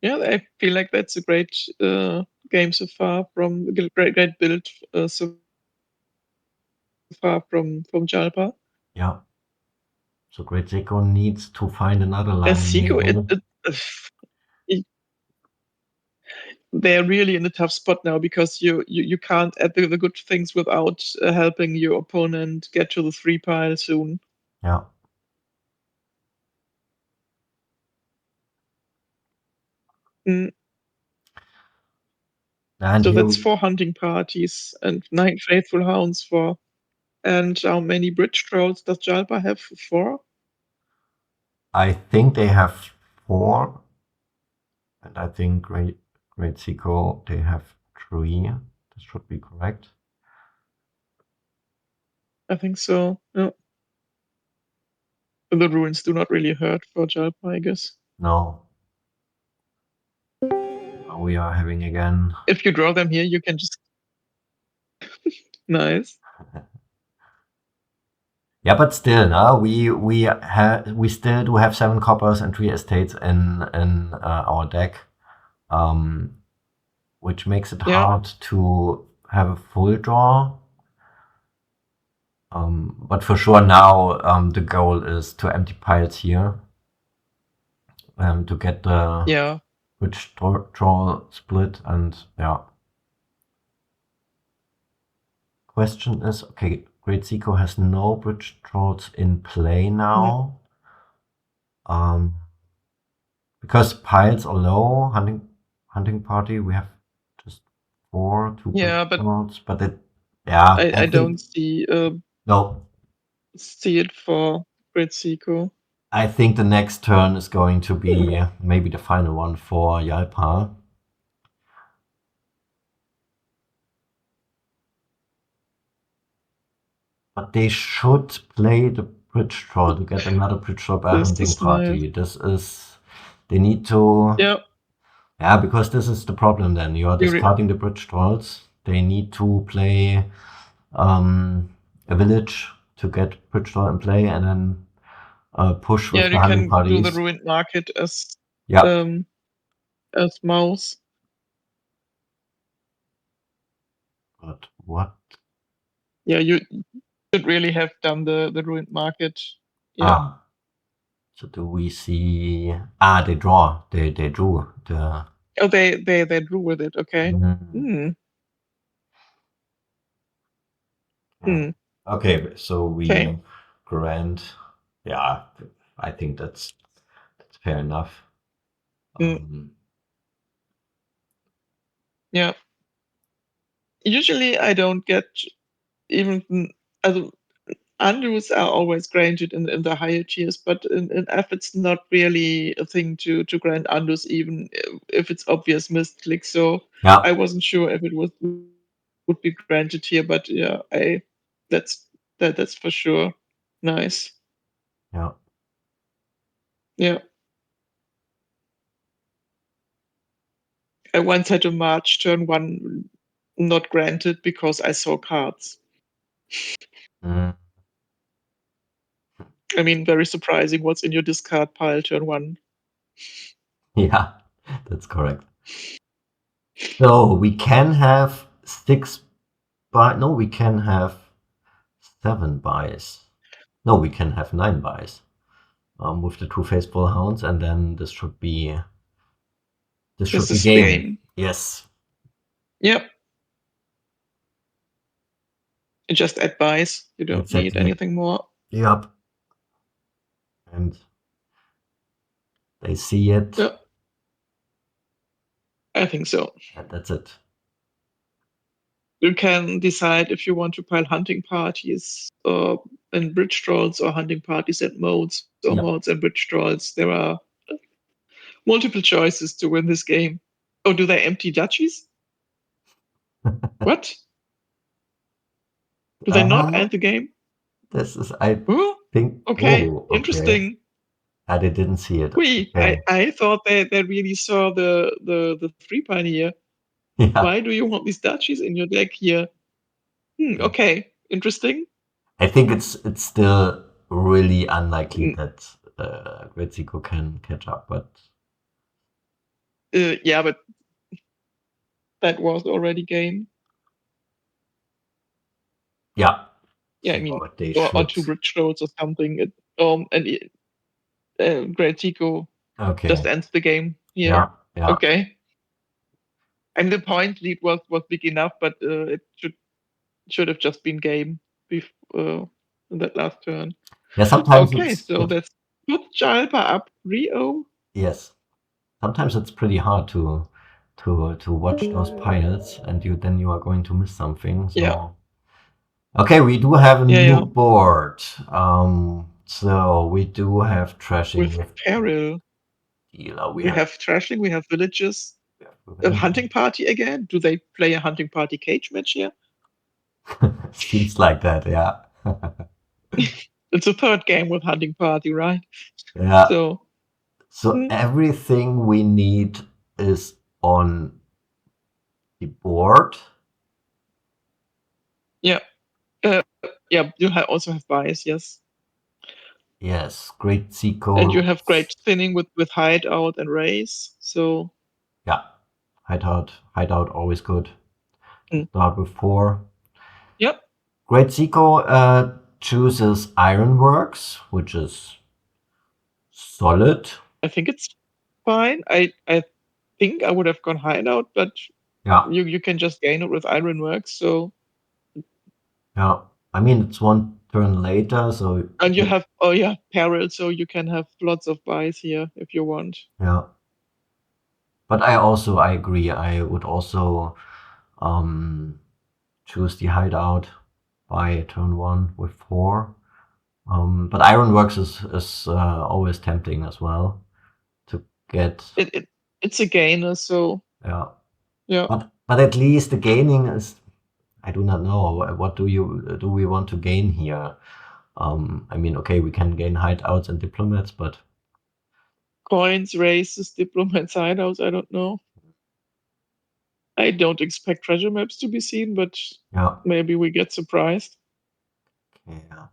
Yeah, I feel like that's a great game so far from great build so far from Jalpa. Yeah. So GreatSeko needs to find another line Seiko, enable. it, they're really in a tough spot now because you can't add the good things without helping your opponent get to the 3 pile soon. Yeah. Mm, And so here that's 4 hunting parties and 9 faithful hounds for. And how many bridge trolls does Jalpa have? 4? I think they have 4, and I think GreatSeko they have 3. This should be correct. I think so. Yeah. The ruins do not really hurt for Jalpa, I guess. No. We are having again. If you draw them here, you can just. Nice. Yeah, but still, no, we still do have 7 coppers and 3 estates in our deck, which makes it Yeah. hard to have a full draw. But for sure now the goal is to empty piles here, to get the Yeah. which draw split, and yeah. Question is, okay, GreatSeko has no bridge trolls in play now. Because piles are low, hunting party, we have just two bridge Yeah, but trolls, but yeah, I I think don't see no. see it for GreatSeko. I think the next turn is going to be maybe the final one for Jallpa. But they should play the bridge troll to get another bridge troll by This hunting is nice. party. They need to, Yeah, yeah, because this is the problem then. You are you discarding the bridge trolls. They need to play a village to get bridge troll in play and then push yeah, with the you hunting can do the parties. ruined market Yeah, um as mouse. but what? Yeah, you should really have done the ruined market. Yeah. Ah, so do we see? Ah, they draw. They drew the. Oh, they drew with it. Okay. Mm, Hmm. yeah. Hmm. Okay, so Okay. we grant. Yeah, I think that's fair enough. Hmm. Um, Yeah. Usually, I don't get even. Also, undos are always granted in the higher tiers, but in F it's not really a thing to grant undos even if it's obvious misclick. So yeah, I wasn't sure if it would be granted here, but yeah, I that's that's for sure nice. yeah. Yeah, I once had a March turn one not granted because I saw cards. Mm, I mean, very surprising. What's in your discard pile turn one? yeah, that's correct. So we can have no, we can have 7 buys. No, we can have 9 buys. With the 2 faithful hounds, and then this should This be is game. game. Yes, Yep. Just advice. You don't need exactly. anything more. Yep. And they see it, Yeah, I think so. and that's it. You can decide if you want to pile hunting parties and bridge trolls or hunting parties and modes or Yep. modes and bridge trolls. There are multiple choices to win this game. Oh, do they empty duchies? What? Do they not Uh, end the game? this is, I Oh, think, okay, oh, okay. interesting. They didn't see it. I, Okay. I thought they really saw the three pioneer. Yeah. Why do you want these duchies in your deck here? Okay, interesting. I think it's still really unlikely Mm, that GreatSeko can catch up, but yeah, but that was already game. yeah. Yeah, I So mean, they or should. two bridge roads or something. Great Tico Okay. just ends the game here. Yeah. Yeah. Okay, and the point lead was big enough, but it should have just been game before in that last turn. Yeah. Sometimes Okay, so that's put Jalpa up 3-0. yes. Sometimes it's pretty hard to watch those piles, and you are going to miss something. Yeah, So okay, we do have a yeah, new yeah. board. So we do have trashing With with peril, dealer. We we have, have thrashing, we have villages. we have A Revenge. hunting party again? Do they play a hunting party cage match here? Seems like that, yeah. It's a third game with hunting party, right? Yeah. So So hmm, everything we need is on the board. yeah, uh, yeah. You also have bias, yes, Yes, and you GreatSeko. have great spinning with hideout and race. So Yeah, hideout always good. mm, Start with 4. yep, GreatSeko chooses Ironworks, which is solid. I think it's fine. I think I would have gone hideout, but Yeah, you can just gain it with ironworks. So yeah. I mean, it's one turn later, so And you have, oh yeah, peril, so you can have lots of buys here if you want. yeah. But I agree. I would also choose the hideout by turn 1 with 4. But Ironworks is always tempting as well to get. It's a gainer, so Yeah. yeah. But at least the gaining is, I do not know. What do we want to gain here? I mean, okay, we can gain hideouts and diplomats, but Coins, races, diplomats, hideouts, I don't know. I don't expect treasure maps to be seen, but yeah. maybe we get surprised. Yeah.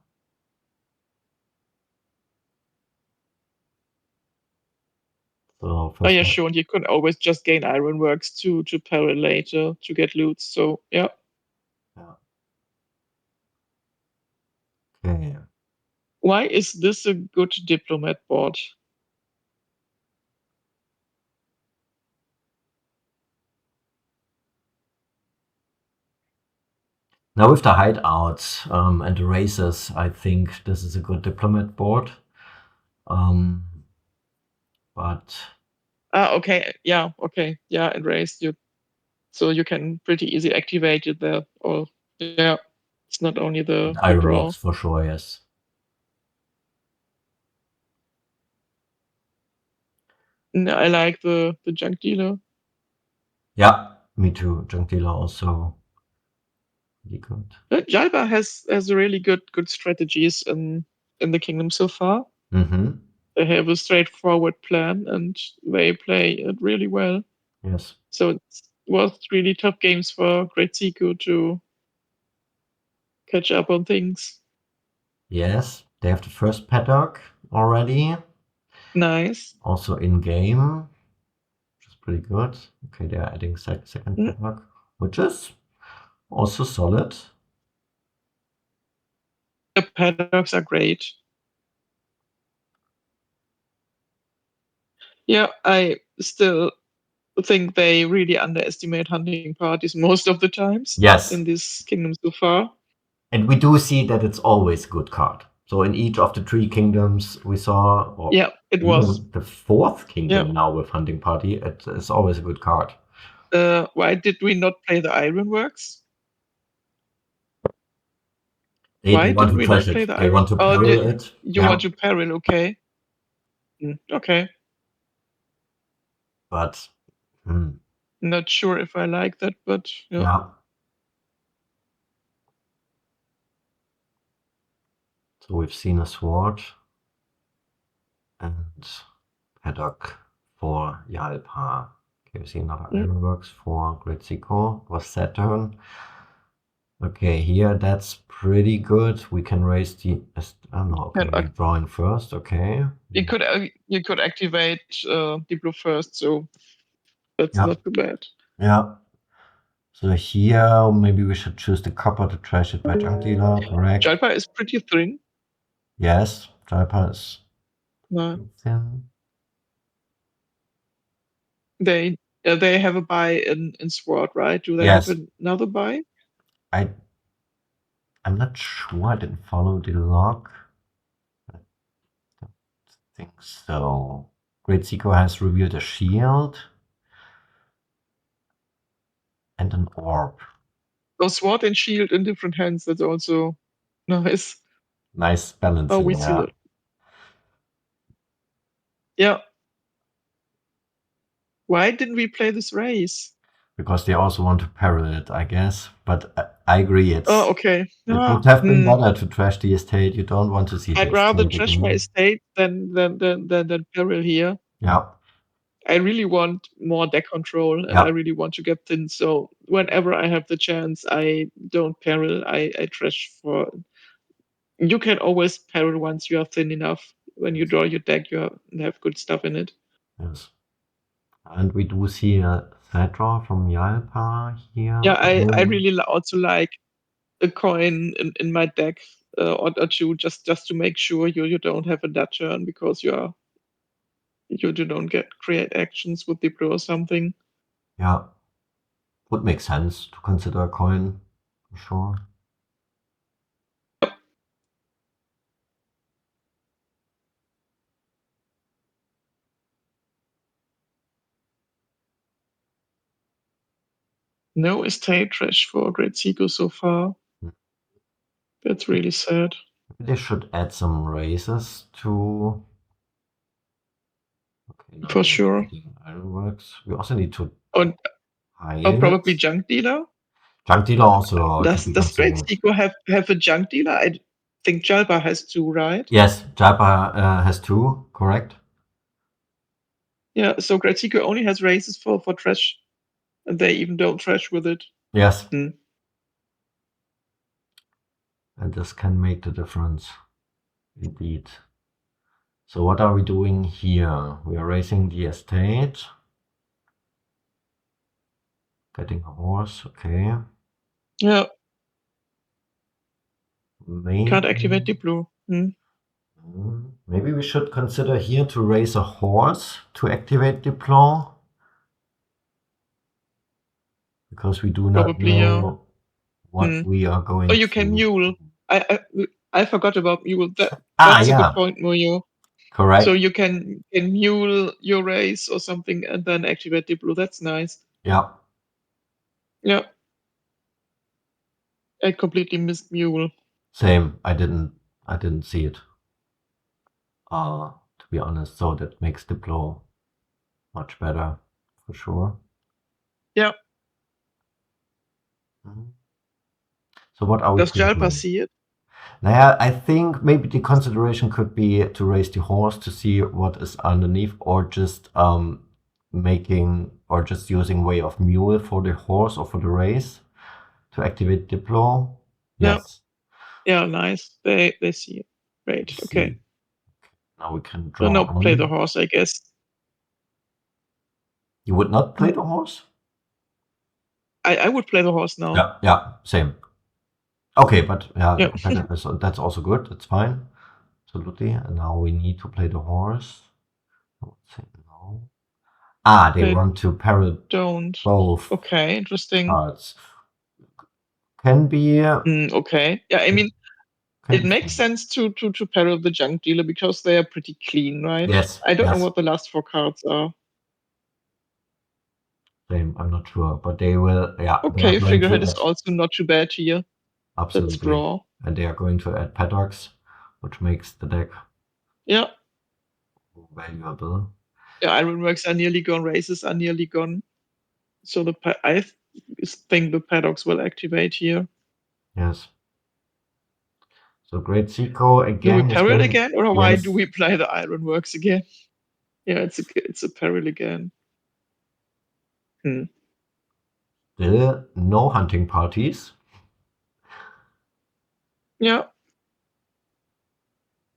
So Oh first, yeah, sure. And you could always just gain ironworks to peril later to get loot. So yeah. yeah. Okay. Why is this a good diplomat board? Now with the hideouts and the races, I think this is a good diplomat board. But Okay. Yeah. Okay. Yeah. And race you, so you can pretty easy activate it there. Or yeah, it's not only the draw. Ironworks for sure, yes. No, I like the junk dealer. Yeah, me too. Junk dealer also really good. Jallpa has really good strategies in the kingdom so far. Mm-hmm. They have a straightforward plan and they play it really well. Yes. So it was really tough games for GreatSeko to catch up on things. Yes, they have the first paddock already. Nice. Also in game, which is pretty good. Okay, they are adding second Mm, paddock, which is also solid. the paddocks are great. Yeah, I still think they really underestimate hunting parties most of the times in Yes, this kingdom so far. and we do see that it's always a good card. So in each of the 3 kingdoms we saw, or Yeah, it was. even the 4th Yeah. kingdom now with hunting party, it is always a good card. Why did we not play the Ironworks? They Why want did to we not trash play it. the They Iron? want to Oh, peril it. you Yeah, want to peril? Okay. Okay. but hmm, Not sure if I like that, but yeah. yeah. So we've seen a sword and paddock for Jallpa. Okay, we've seen another Mm, ironworks for GreatSeko. Was Saturn. Okay, here that's pretty good. We can raise the. Oh no, okay, and we're drawing first. Okay. you could activate Diplo first, so that's Yeah, not too bad. yeah. So here maybe we should choose the copper to trash it by junk dealer. Correct. Jalpa is pretty thin. Yes, Jallpa is No, thin. they have a buy in Sword, right? Do they have Yes, another buy? I I'm not sure. I didn't follow the log. I don't think so. GreatSeko has revealed a shield and an orb. Oh, Sword and Shield in different hands. That's also nice. Nice Oh, balancing, we see yeah. that. Yeah. Why didn't we play this race? Because they also want to parallel it, I guess. But I agree, Oh, okay. it Ah, would have been better to trash the estate. You don't want to see the I'd rather estate trash my again. estate than peril here. Yeah, I really want more deck control and I yeah, really want to get thin. So whenever I have the chance, I don't peril. I trash for. You can always peril once you are thin enough. When you draw your deck, have good stuff in it. yes. And we do see a side draw from Jallpa here. Yeah, I really also like a coin in my deck or two just to make sure you don't have a dead turn because you don't get create actions with Diplo or something. Yeah, would make sense to consider a coin, for sure. No estate trash for GreatSeko so far. That's really sad. They should add some races to. Okay, now For they're sure. adding ironworks. We also need to Or, or hide probably it. junk dealer. Junk dealer also to be Does considered. GreatSeko have a junk dealer? I think Jallpa has two, right? Yes, Japa has two, correct? Yeah, so GreatSeko only has races for trash, and they even don't trash with it. Yes, Hmm. and this can make the difference, indeed. So what are we doing here? We are raising the estate. Getting a horse, okay. Yeah, can't activate Maybe, the blue. Hmm. maybe we should consider here to raise a horse to activate Diplo. Because we do not Probably, yeah. know what Hmm. we are Oh, going you can to. mule. I forgot about mule. Ah, That's a good yeah, point, Moyo. So correct. you can mule your race or something and then activate the blue. That's nice. Yeah, Yeah, I completely missed mule. same. I didn't see it. To be honest, so that makes Diplo much better for sure. Yeah. Mhm. So what are we Does Jallpa thinking? see it? Naja, I think maybe the consideration could be to raise the horse to see what is underneath, or just making or just using way of mule for the horse or for the race to activate Diplo. Yeah. Yes, Yeah, nice. They see it. Great. let's Okay. see. Now we can So draw now play the on. horse, I guess. You would not play the horse? I would play the horse now. Yeah, yeah, same. Okay, but yeah, Yeah. that's also good. That's fine. Absolutely. And now we need to play the horse. I would say no. Ah, they They want to parry don't. both Okay, interesting. cards. Can be Okay. Yeah, I mean, can it be makes fun. sense to parallel the junk dealer because they are pretty clean, right? Yes, I don't know yes. what the last four cards are. Same. I'm not sure, but they will. Yeah, they are Okay, going figurehead to is add also not too bad here. Let's absolutely, draw. and they are going to add paddocks, which makes the deck Yeah. valuable. Yeah, ironworks are nearly gone, races are nearly gone. So I think the paddocks will activate here. Yes. So GreatSeko Do we again is parallel going. again, or why do Yes, we play the ironworks again? Yeah, it's a parallel again. Hmm. still no hunting parties. Yeah,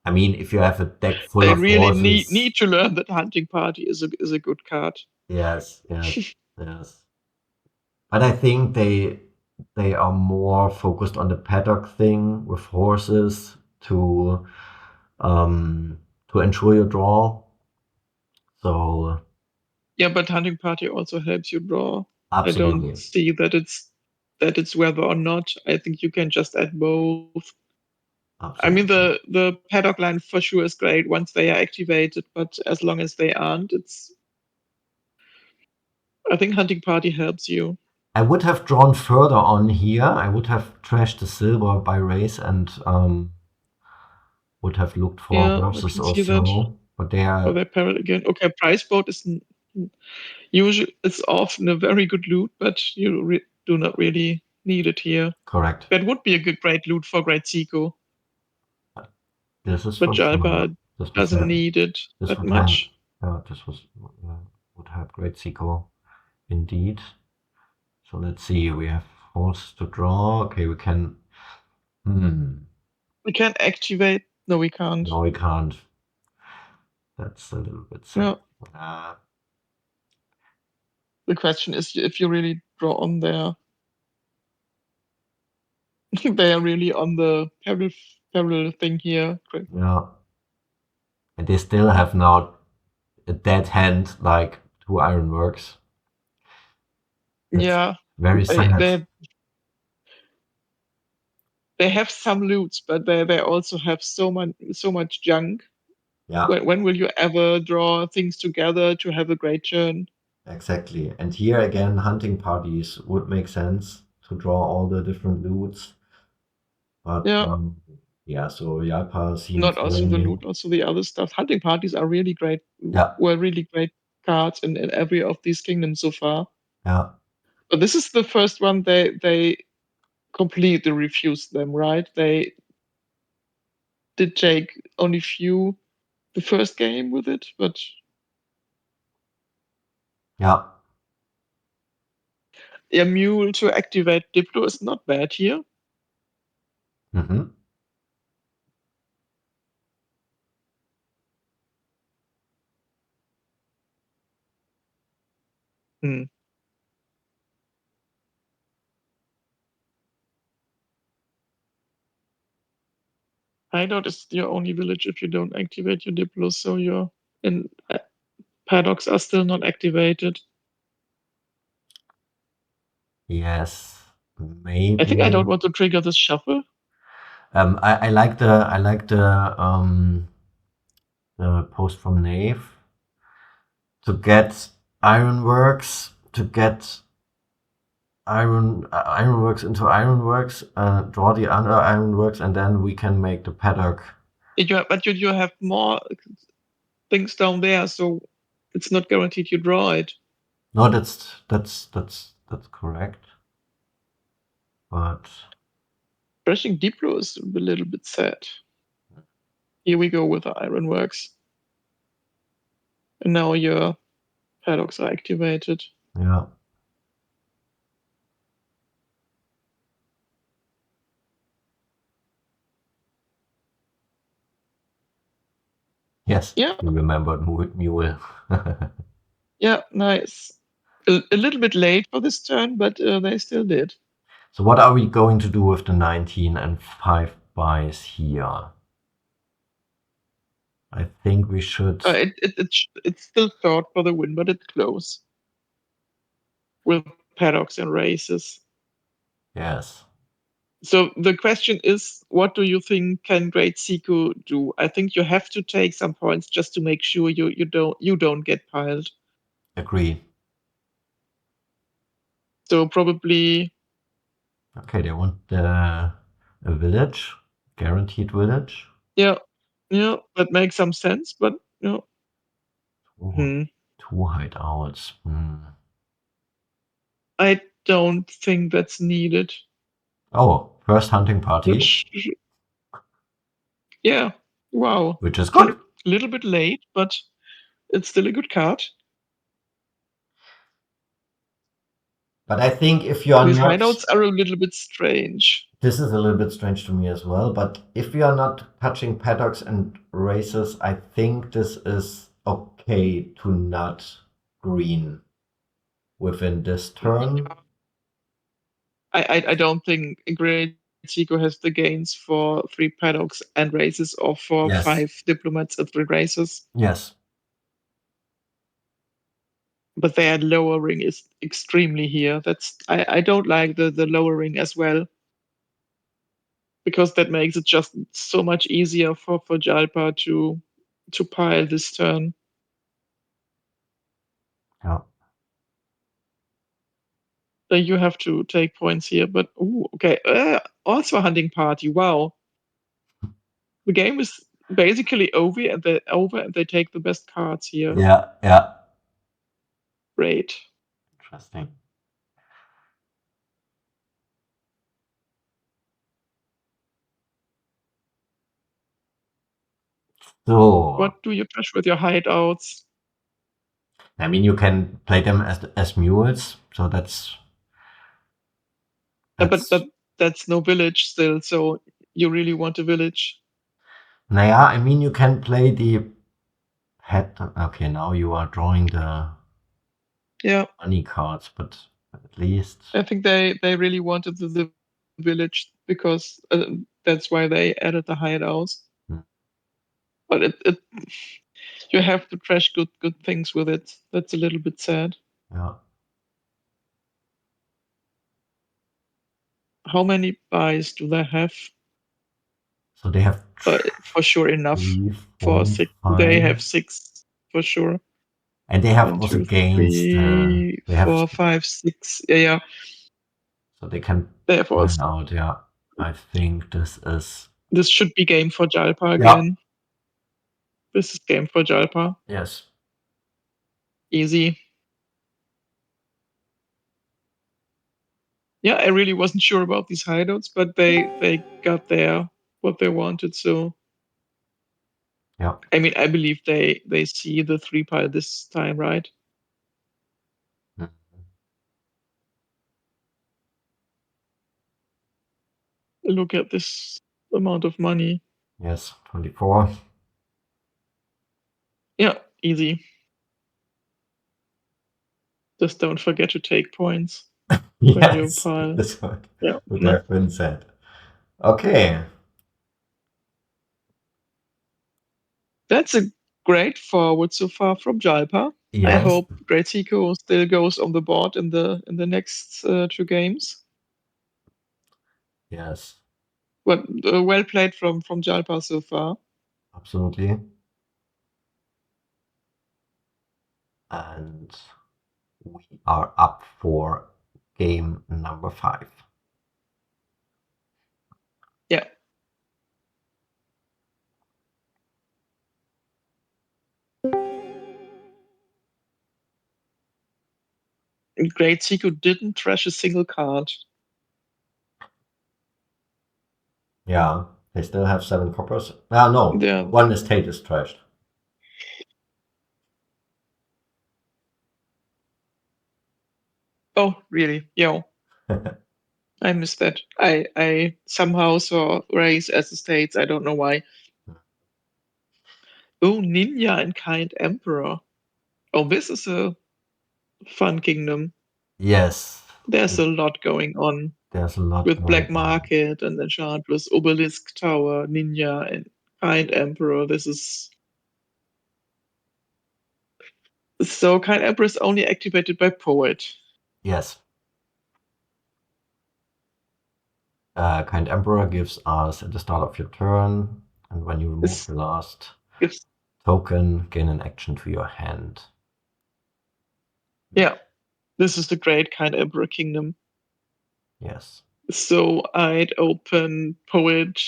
I mean, if you have a deck full they of really horses, need to learn that hunting party is a good card. yes, yes, yes. But I think they are more focused on the paddock thing with horses um to ensure your draw. So Yeah, but hunting party also helps you draw. I don't absolutely, see that it's whether or not. I think you can just add both. I mean, absolutely. the paddock line for sure is great once they are activated, but as long as they aren't, it's. I think hunting party helps you. I would have drawn further on here. I would have trashed the silver by race and would have looked for Yeah, I horses can or see that. so. But they Oh, are they parrot again. Okay, price boat is usually it's often a very good loot, but you do not really need it here. correct. That would be a great loot for GreatSeko, This is but for sure. Jalpa This was doesn't have need it this that would have much. this was would have great sequel indeed. So let's see. We have horse to draw. Okay, we can. Hmm. We can activate. No, we can't. No, we can't. That's a little bit sad. Yeah. The question is if you really draw on there. They are really on the parallel thing here. Great. Yeah, and they still have now a dead hand like two ironworks. That's Yeah, very they sad. they they have some loots, but they also have so much junk. Yeah, When will you ever draw things together to have a great turn? Exactly. And here again, hunting parties would make sense to draw all the different loots. But Yeah, yeah, so Jalpa seems not also the very, loot, also the other stuff. Hunting parties are really great. yeah, Were really great cards in every of these kingdoms so far. yeah, But this is the first one they completely refused them, right? They did take only few the first game with it, but yeah. a mule to activate Diplo is not bad here. Mm-hmm. Hmm. Hideout is your only village if you don't activate your Diplo, so your and paddocks are still not activated. Yes, I think I maybe. don't want to trigger this shuffle. I like the post from Nave to get ironworks, to get ironworks into ironworks, draw the other ironworks, and then we can make the paddock. But you have more things down there, so it's not guaranteed you draw it. No, that's correct. But Crashing Diplo is a little bit sad. Here we go with the ironworks. And now your paddocks are activated. yeah, yes, Yeah, you remembered Mule. yeah, nice. A little bit late for this turn, but they still did. So what are we going to do with the 19 and 5 buys here? I think we should. It's still thought for the win, but it's close with paddocks and races. Yes, So the question is, what do you think can GreatSeko do? I think you have to take some points just to make sure you don't get piled. agree. So probably Okay, they want a village, guaranteed village. yeah, yeah, that makes some sense, but yeah. Two, Hmm. two hideouts. I don't think that's needed. Oh, first hunting party, Which yeah, wow. which is good. A little bit late, but it's still a good card. But I think if you are These not, hideouts are a little bit strange. this is a little bit strange to me as well, but if you are not touching paddocks and races, I think this is okay to not green within this turn. I don't think GreatSeko has the gains for 3 paddocks and races or for Yes, 5 diplomats and 3 races. yes, But their lowering is extremely here. I don't like the lowering as well because that makes it just so much easier for Jalpa to pile this turn. yeah. Then you have to take points here. But ooh, okay, also a hunting party. Wow, the game is basically over and they take the best cards here. Yeah, yeah. Great. Interesting. So, What do you touch with your hideouts? I mean, you can play them as mules, so that's But that's. that's no village still. So you really want a village? Naja, I mean, you can play the pet. Okay, now you are drawing the Yeah, money cards, but at least, I think they really wanted the village because that's why they added the hideouts. hmm, But it you have to trash good things with it. That's a little bit sad. yeah. How many buys do they have? So they have For sure enough three, for four, 6. They five. have 6 for sure. And they have 1, also 2, gains. 3, They have 4, 5, 6. Yeah. so they can They have find also. out. Yeah, I think this is. This should be game for Jallpa Yeah. again. This is game for Jallpa. Yes. Easy. Yeah, I really wasn't sure about these hideouts, but they got there what they wanted. So Yeah. I mean, I believe they see the 3 pile this time, right? Mhm. Look at this amount of money. Yes. 24. Yeah, easy. Just don't forget to take points when you Yes. pile. This Yeah, would no, have been said. Okay. that's a great forward so far from Jallpa. I Yes. hope GreatSeko still goes on the board in the next 2 games. Yes. But well played from Jallpa so far. Absolutely. And we are up for game number 5. Yeah, GreatSeko didn't trash a single card. Yeah. They still have 7 coppers. Ah, no. Yeah. 1 estate is trashed. Oh, really? Yeah. I missed that. I somehow saw race as the states. I don't know why. Oh, Ninja and Kind Emperor. Oh, this is a fun kingdom. Yes. There's a lot going on There's a lot with going Black on. Market and Enchantress, Obelisk Tower, Ninja, and Kind Emperor. This is so Kind Emperor is only activated by Poet. Yes. Kind Emperor gives us at the start of your turn, and when you remove This the last gives token, gain an action to your hand. yeah. This is the great Kind Emperor kingdom. Yes. So I'd open Poet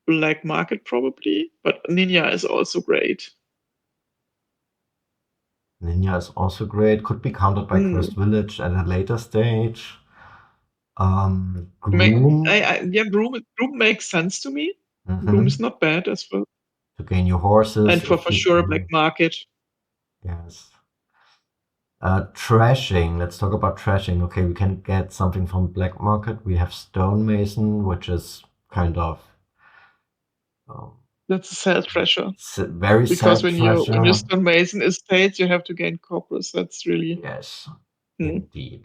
Black Market probably, but Ninja is also great. Ninja is also great. Could be countered by Cursed Village at a later stage. Groom. Yeah, Groom makes sense to me. Groom is Mhm. not bad as well, To gain your horses and if for you sure Black can. Market. Yes. Trashing. Let's talk about trashing. Okay, we can get something from Black Market. We have Stonemason, which is kind of um, That's a sad pressure very because sad when you treasure. stone Mason estates, you have to gain corpus. That's really Yes, hmm. indeed.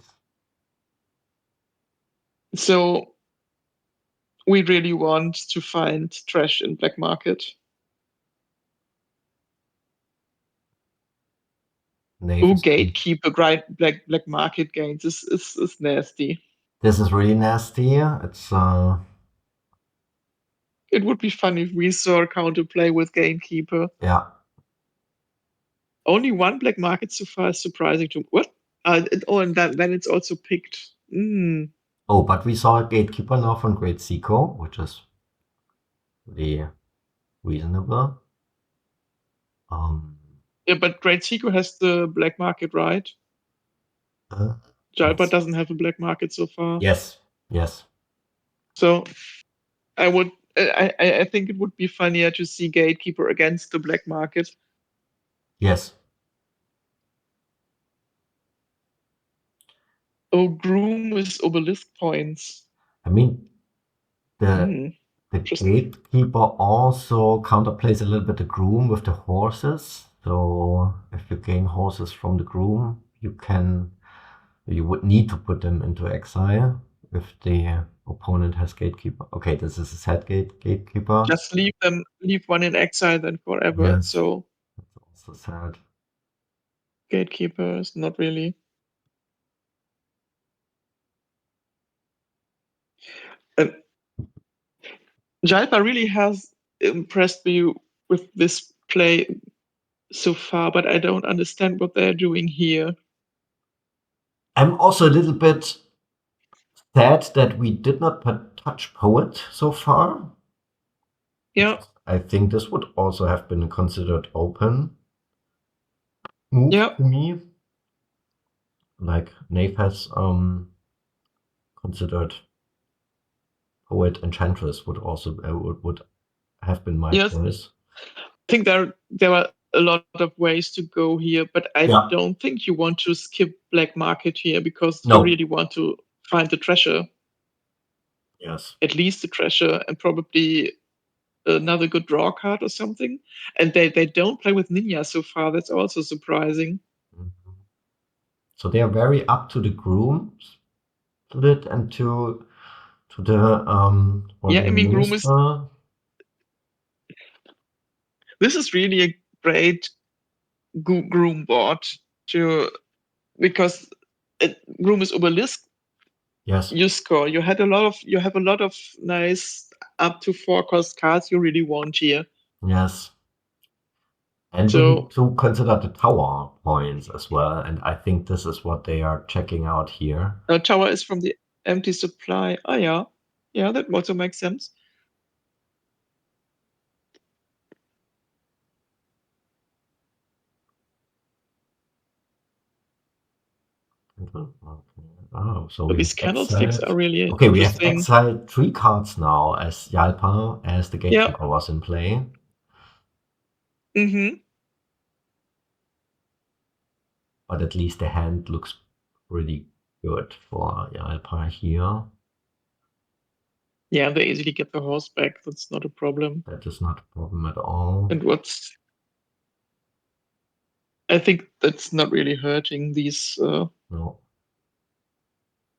So we really want to find trash in Black Market. Knave Oh, is good. Gatekeeper, Black Market gains is nasty. This is really nasty. It's It would be fun if we saw a counterplay with Gatekeeper. yeah. Only one Black Market so far is surprising to me. What? And then it's also picked. Oh, but we saw a gatekeeper now from GreatSeko, which is really reasonable. Yeah, but GreatSeko has the Black Market, right? Uh, Jalpa yes, doesn't have a Black Market so far. yes, yes, So I would. I think it would be funnier to see Gatekeeper against the Black Market. yes. Oh, Groom is Obelisk points. I mean, the Hmm. the Interesting. gatekeeper also counterplays a little bit the groom with the horses. So if you gain horses from the groom, you would need to put them into exile if the opponent has gatekeeper. Okay, this is a set gatekeeper. Just leave one in exile then forever. Yes, So that's also sad. Gatekeeper is not really. And Jalpa really has impressed me with this play so far, but I don't understand what they're doing here. I'm also a little bit sad that we did not touch Poet so far. Yeah, I think this would also have been considered open move yeah, to me. Like Nave has considered Poet Enchantress would also would have been my yes. choice. I think there are a lot of ways to go here, but I Yeah. don't think you want to skip black market here because you No. really want to find the treasure, Yes. at least the treasure, and probably another good draw card or something. And they don't play with Ninja so far. That's also surprising. Mhm. So they are very up to the groom split and to the Yeah, I Wandering mean, Minister. this is really a great groom board to because groom is obelisk. Yes. You score. You have a lot of nice up to 4 cost cards you really want here. Yes. And we need So to consider the tower points as well. And I think this is what they are checking out here. tower is from the empty supply. Oh yeah, yeah, that also makes sense. Oh, so But we have these candlesticks exiled. are really Okay, we have interesting. exiled 3 cards now as Jallpa, as the Yeah. Gatekeeper was in play. Mm-hmm. But at least the hand looks pretty good for Jallpa here. Yeah, they easily get the horse back. That's not a problem. That is not a problem at all. And what's I think that's not really hurting No.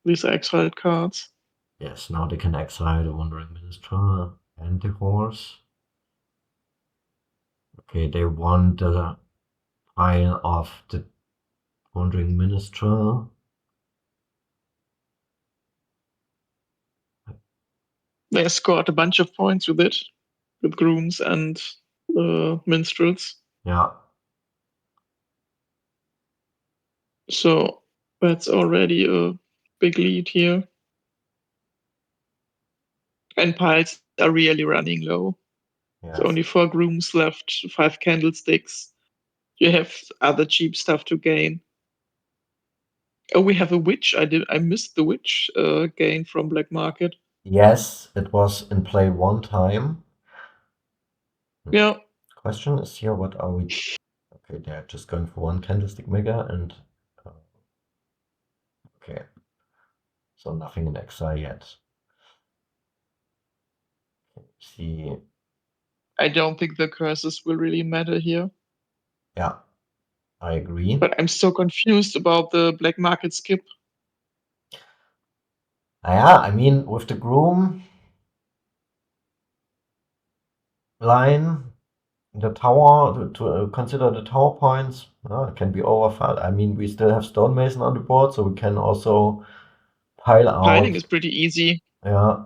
these exiled cards. Yes, now they can exile the Wandering Minister and the horse. Okay, they want the pile of the Wandering Minister. They scored a bunch of points with it, with grooms and minstrels. Yeah. So that's already a big lead here. And piles are really running low. So Yes. only 4 grooms left, 5 candlesticks. You have other cheap stuff to gain. Oh, we have a witch. I missed the witch gain from black market. Yes, it was in play 1 time. Yeah, Question is here, what are we? Okay, they're just going for 1 candlestick mega and okay, so nothing in exile yet. See, I don't think the curses will really matter here. yeah, I agree. But I'm so confused about the black market skip. Yeah, I mean, with the groom line, the tower, to consider the tower points, it can be overfilled. I mean, we still have stonemason on the board, so we can also pile Piling out. is pretty easy. Yeah,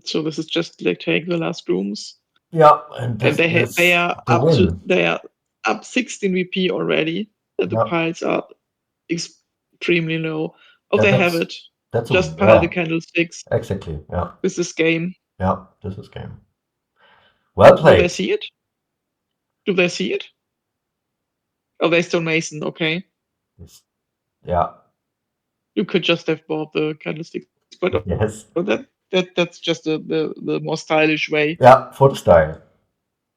So this is just like take the last rooms. yeah, and And this they is are the win. they are up 16 VP already. And the Yeah, piles are extremely low. Oh, yeah, they have it. that's a Just win. pile the Yeah, candlesticks. exactly. Yeah, This is game. yeah, this is game. Well Do they played. see it? Do they see it? Oh, they still Mason. Okay. Yeah, You could just have bought the candlesticks, but yes. that's just the more stylish way. Yeah, for the style.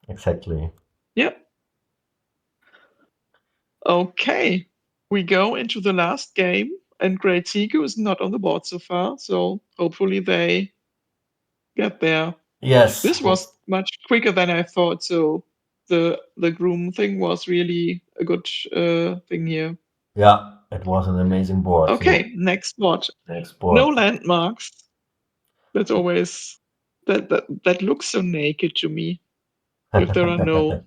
Exactly. Yeah. Okay. We go into the last game, and GreatSeko is not on the board so far, so hopefully they get there. Yes. This was much quicker than I thought, so the groom thing was really a good thing here. Yeah, it was an amazing board. So Okay, next board. next No board. landmarks. That's always that looks so naked to me if there are no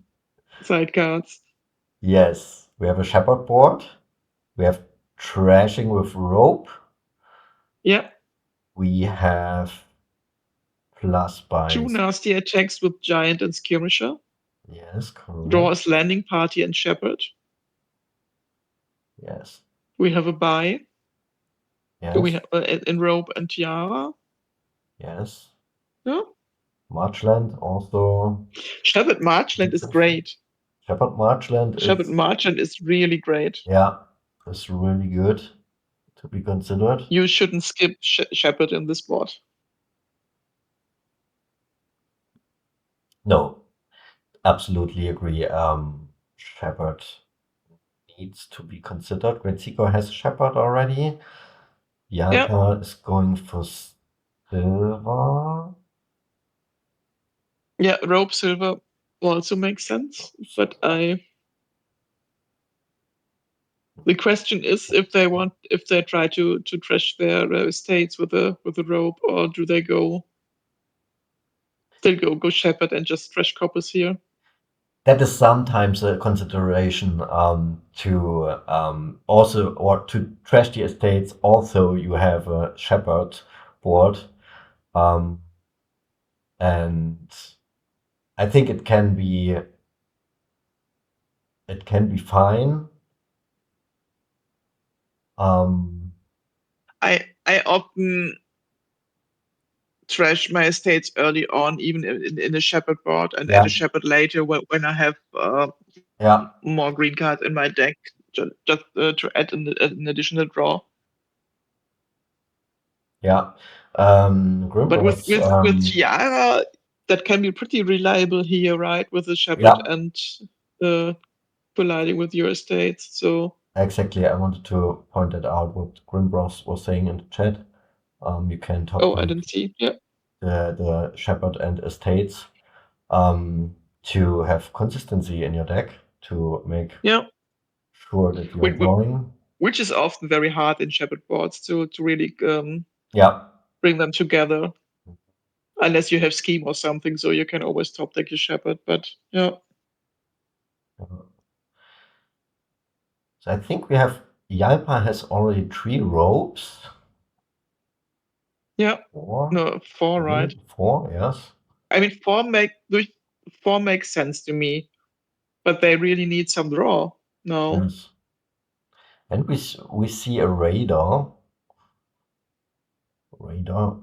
side cards. Yes, we have a shepherd board. We have trashing with rope. Yeah, We have plus by 2 nasty attacks with Giant and Skirmisher. yes, Draw correct. is Landing Party and Shepherd. Yes, We have a buy. Do we yes, have in Robe and Tiara? yes. Yeah. Marchland also. Shepherd Marchland is great. Shepherd Marchland Shepherd is Marchland is really great. yeah, is really good to be considered. You shouldn't skip Shepherd in this board. No, absolutely agree. Shepherd needs to be considered. GreatSeko has Shepherd already. Yeah. Jallpa is going for silver. Yeah, Robe Silver also makes sense. But the question is if they try to trash their estates with a robe, or do they still go Shepherd and just trash coppers here? That is sometimes a consideration to also or to trash the estates. Also, you have a shepherd board, and I think it can be fine. I often trash my estates early on, even in a shepherd board, and add Yeah, a shepherd later when I have yeah, more green cards in my deck, just to add an additional draw. yeah. But Grimbros, with Tiara, that can be pretty reliable here, right? With the shepherd yeah, and uh, colliding with your estates. So exactly. I wanted to point that out what Grimbros was saying in the chat. You can top I deck didn't see. Yeah, the shepherd and estates to have consistency in your deck to make yeah. sure that you are Which, drawing. which is often very hard in shepherd boards to really Yeah. bring them together, unless you have scheme or something. So you can always top deck your shepherd. But yeah, So I think we have Jallpa has already 3 ropes. yeah. 4, No, 4, right? 3, 4, yes. I mean, 4 makes sense to me, but they really need some draw. No, Yes. And we see a radar. Radar.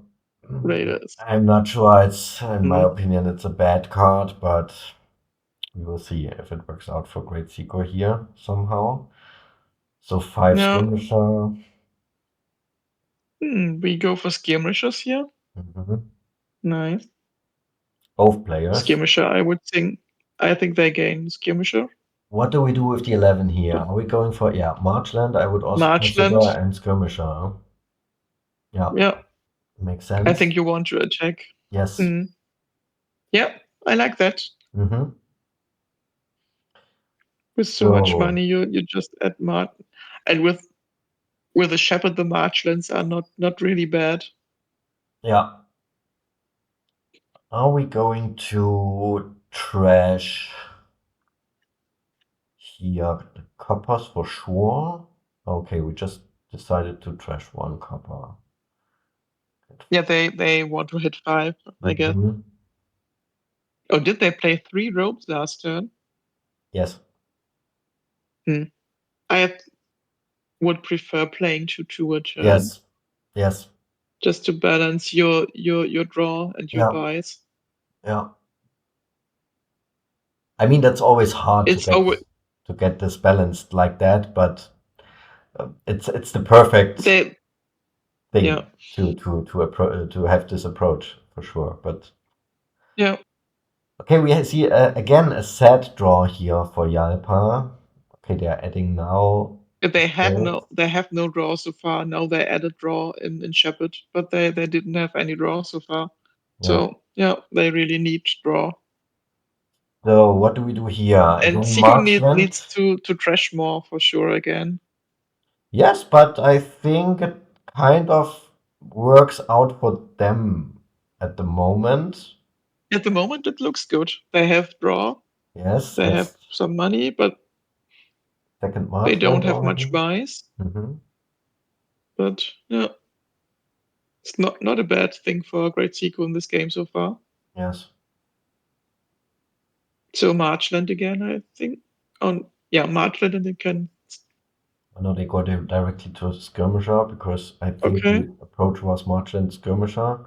Raiders. I'm not sure. It's in my Hmm. opinion, it's a bad card, but we will see if it works out for GreatSeko here somehow. So 5 Yeah. skirmisher. We go for skirmishers here. Mhm. Nice. Both players. Skirmisher, I think they gain skirmisher. What do we do with the 11 here? Are we going for, yeah, Marchland? I would also Marchland. consider and skirmisher. Yeah, Yeah, makes I sense. think you want to attack. Yes. Mm. Yeah, I like that. Mm-hmm. With so much So, money, you just add and with a shepherd, the Marchlands are not really bad. yeah. Are we going to trash here the coppers for sure? Okay, we just decided to trash 1 copper. Yeah, they want to hit 5, I guess. Mm-hmm. Oh, did they play 3 ropes last turn? Yes. Hmm. I would prefer playing 2 a turn, Yes. Yes. just to balance your draw and your Yeah. buys. Yeah. I mean, that's always hard It's always to get this balanced like that, but it's the perfect they yeah, thing to have this approach for sure. But yeah. okay, we see again a sad draw here for Jallpa. Okay, they are adding now. They have no draw so far. Now they added draw in Shepherd, but they didn't have any draw so far. Yeah. So yeah, they really need draw. So what do we do here? And Again, Seiko Marchland. needs to trash more for sure again. Yes, but I think it kind of works out for them at the moment. At the moment, it looks good. They have draw, Yes, they have that's some money, but second they don't Marchland have much already. buys. Hmm. But yeah, It's not a bad thing for GreatSeko in this game so far. Yes. So Marchland again, I think. Oh, yeah, Marchland, and they can. No, they go directly to Skirmisher because I think Okay. the approach was Marchland Skirmisher.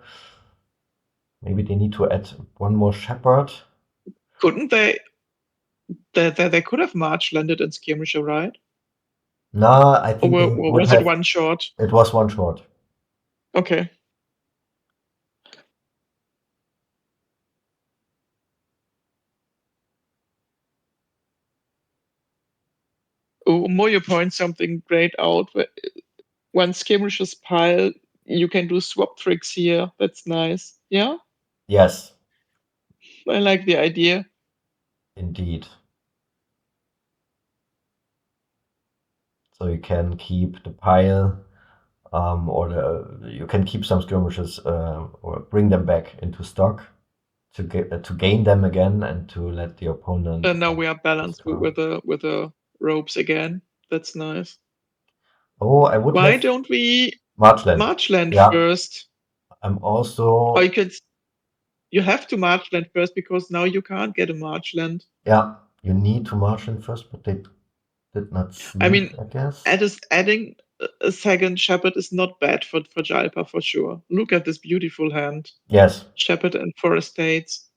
Maybe they need to add one more Shepherd. Couldn't they? They could have Marchlanded in Skirmisher, right? No, I Or, think they or would was it have. one shot? It was one short. Okay. Oh, Moyo points something great out. One Skirmisher's pile, you can do swap tricks here. That's nice. Yeah, Yes, I like the idea. indeed. So you can keep the pile, or you can keep some skirmishes or bring them back into stock to gain them again and to let the opponent And now we are balanced discard. with the ropes again. That's nice. Oh, I would Why have don't we Marchland. Marchland Yeah, first? I'm Or also. you have to Marchland first because now you can't get a Marchland. Yeah, you need to Marchland first, but they did not I see it, mean, I guess. adding a second Shepherd is not bad for Jallpa for sure. Look at this beautiful hand. Yes, Shepherd and four estates.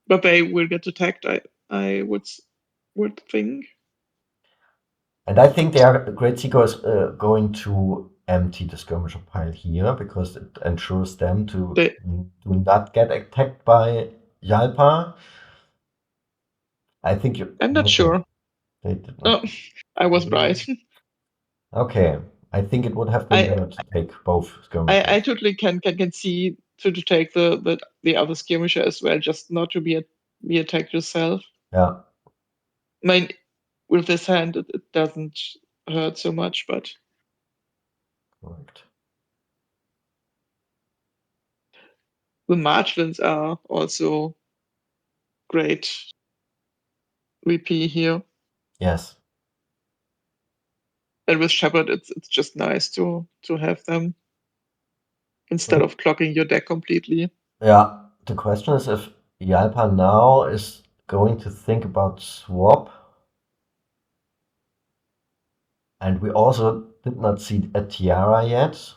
But they will get attacked, I would think. and I think they are GreatSeko is going to empty the skirmisher pile here because it ensures them to They do not get attacked by Jalpa. I think you. I'm not Okay, sure. they did not. Oh, I was right. Okay, I think it would have been I better to take both I skirmishers. totally can see to take the other skirmisher as well, just not to be attacked yourself. Yeah, I mean, with this hand, it doesn't hurt so much, but correct. the Marchlands are also great VP here. Yes. And with Shepherd, it's just nice to have them So instead of clocking your deck completely. yeah, the question is if Jalpa now is going to think about swap. And we also did not see a tiara yet,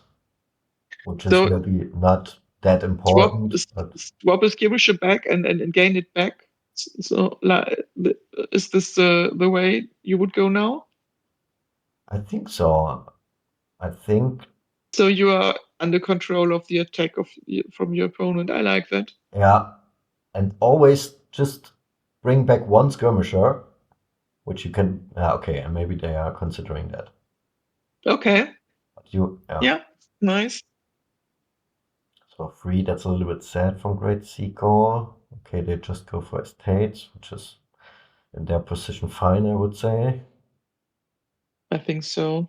which is So maybe not that swap important, is but swap is skirmisher back and gain it back. So is this the way you would go now? I think so. I think, So you are under control of the attack from your opponent. I like that. yeah, and always just bring back one skirmisher, which you can, yeah, okay, and maybe they are considering that. Okay. But you, yeah, Yeah. Nice. so free, that's a little bit sad from GreatSeko. Okay, they just go for estates, which is in their position fine, I would say. I think so.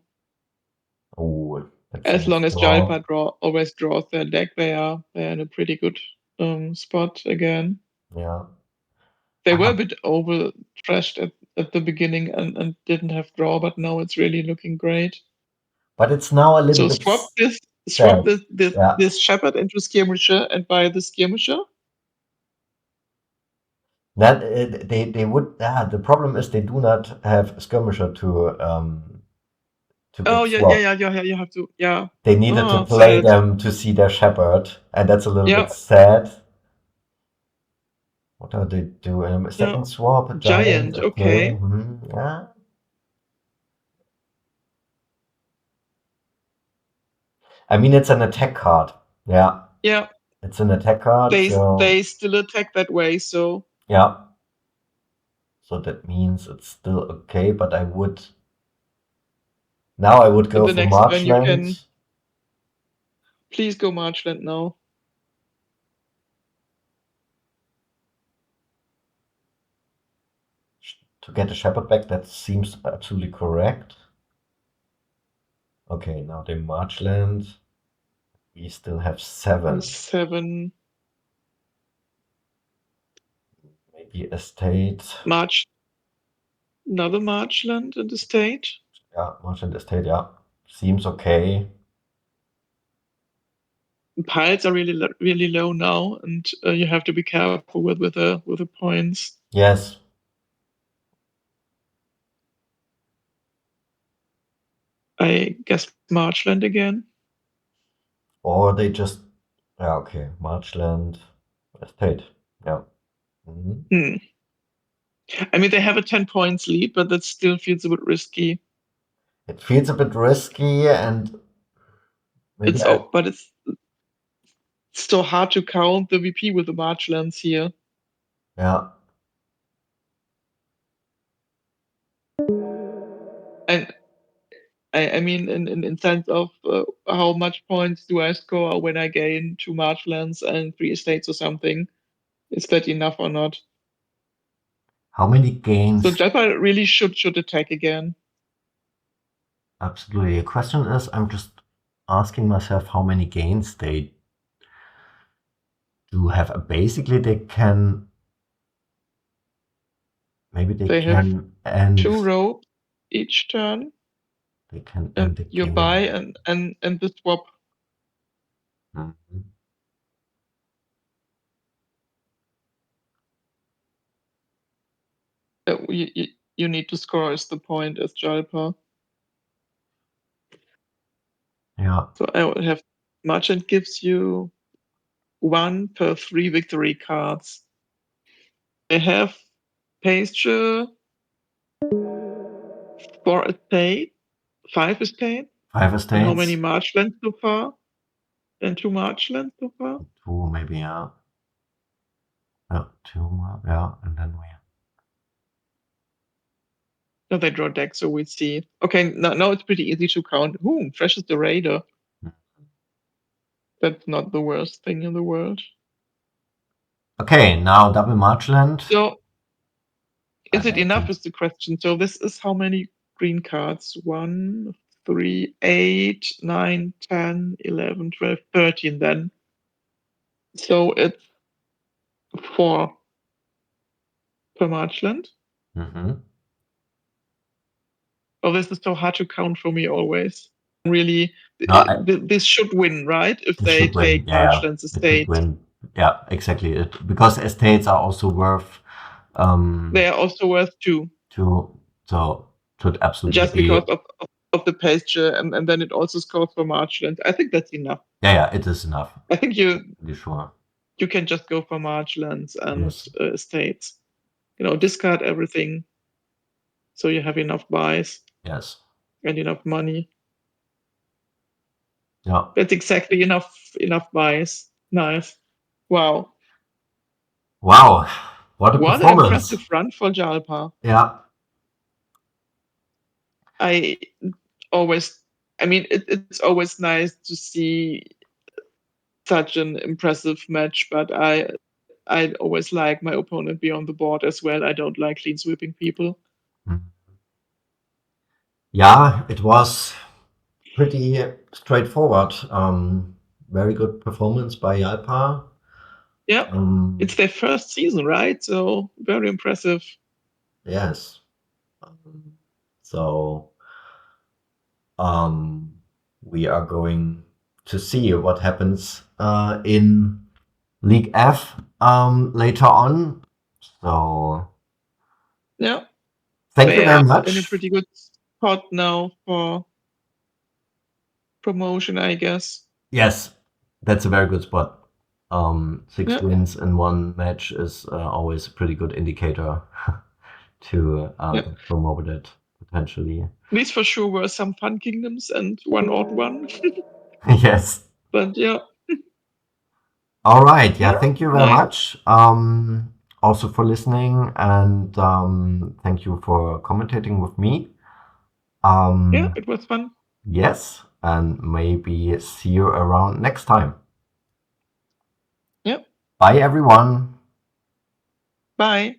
Oh, that's As nice long as draw. Jalpa always draws their deck, they're in a pretty good spot again. Yeah. They were a Ah, bit over trashed at the beginning and didn't have draw, but now it's really looking great. but it's now a little So bit swap sad. Yeah. this Shepherd into Skirmisher and buy the Skirmisher. That they would. The problem is they do not have skirmisher to Oh get yeah, yeah, swapped. yeah, yeah, yeah. You have to, yeah. They needed to Oh, play sad. them to see their shepherd, and that's a little Yeah, bit sad. What are they doing? yeah. Second swap, a giant. Giant. Okay. Okay. Yeah. I mean, it's an attack card. Yeah, Yeah. it's an attack card. So They still attack that way. So yeah. So that means it's still okay. But I would in go the for next turn you can Marchland please go Marchland now. to get a shepherd back. That seems absolutely correct. Okay, now the Marchland. We still have 7. 7 Maybe estate. March, another Marchland in the state. Yeah, Marchland estate. Yeah, seems okay. piles are really low now, and you have to be careful with the points. Yes. I guess Marchland again. Or they just, yeah, okay, Marchland Estate. Yeah. Mhm. Hmm. I mean, they have a 10 points lead, but that still feels a bit risky. It feels a bit risky, and maybe I, But it's still hard to count the VP with the Marchlands here. yeah. And I mean, in sense of how much points do I score when I gain 2 Marchlands and 3 estates or something? Is that enough or not? How many So gains? Jallpa really should attack again. Absolutely. The question is, I'm just asking myself how many gains they do have. Basically, they can, maybe they They have can end, 2 ropes each turn, they can and end the you buy game. and the swap. Mhm. You need to score is the point as Jallpa. Yeah. So I would have Merchant gives you 1 per 3 victory cards. They have Pasture, 4 estate, 5 estate, 5 and how many estates? Marchlands so far? And 2 Marchlands so far? 2, maybe, yeah. Yeah, 2 more. Yeah, and then we. No, they draw deck, so we see. Okay, now it's pretty easy to count. Fresh is the Raider. That's not the worst thing in the world. Okay, now double Marchland. So, I is it don't enough think. is the question. So this is how many green cards? 1, 3, 8, 9, 10, 11, 12, 13 then. So it's 4 per Marchland. Mm-hmm. Oh, this is so hard to count for me always. Really, No, this should win, right? If it they should win. take Yeah, yeah, Marchland's it should estate. win. Yeah, exactly. Because estates are also worth They are also worth 2, two, so should absolutely just be. because of the pasture, and then it also scores for Marchland. I think that's enough. Yeah, yeah, it is enough. I think you Pretty sure. you can just go for Marchlands and Yes, estates. Discard everything so you have enough buys yes, and enough money. yeah. That's exactly enough buys. Nice. Wow. Wow, what a What an performance! impressive run for Jalpa. Yeah, I always, I mean, it's always nice to see such an impressive match, but I always like my opponent be on the board as well. I don't like clean sweeping people. Mm. Yeah, it was pretty straightforward. Very good performance by Jalpa. Yeah, it's their first season, right? So very impressive. Yes. So um, we are going to see what happens in League F later on. So Yeah, thank you they very are in a much. pretty good spot now for promotion, I guess. Yes, that's a very good spot. Six Yeah, wins in one match is always a pretty good indicator to yeah. get promoted potentially. These for sure were some fun kingdoms and one odd one. Yes. But yeah, All right. Yeah. yeah, Thank you very nice. much. Also for listening, and thank you for commentating with me. Yeah, Um, it was fun. yes, and maybe see you around next time. Yeah, Bye, everyone. bye.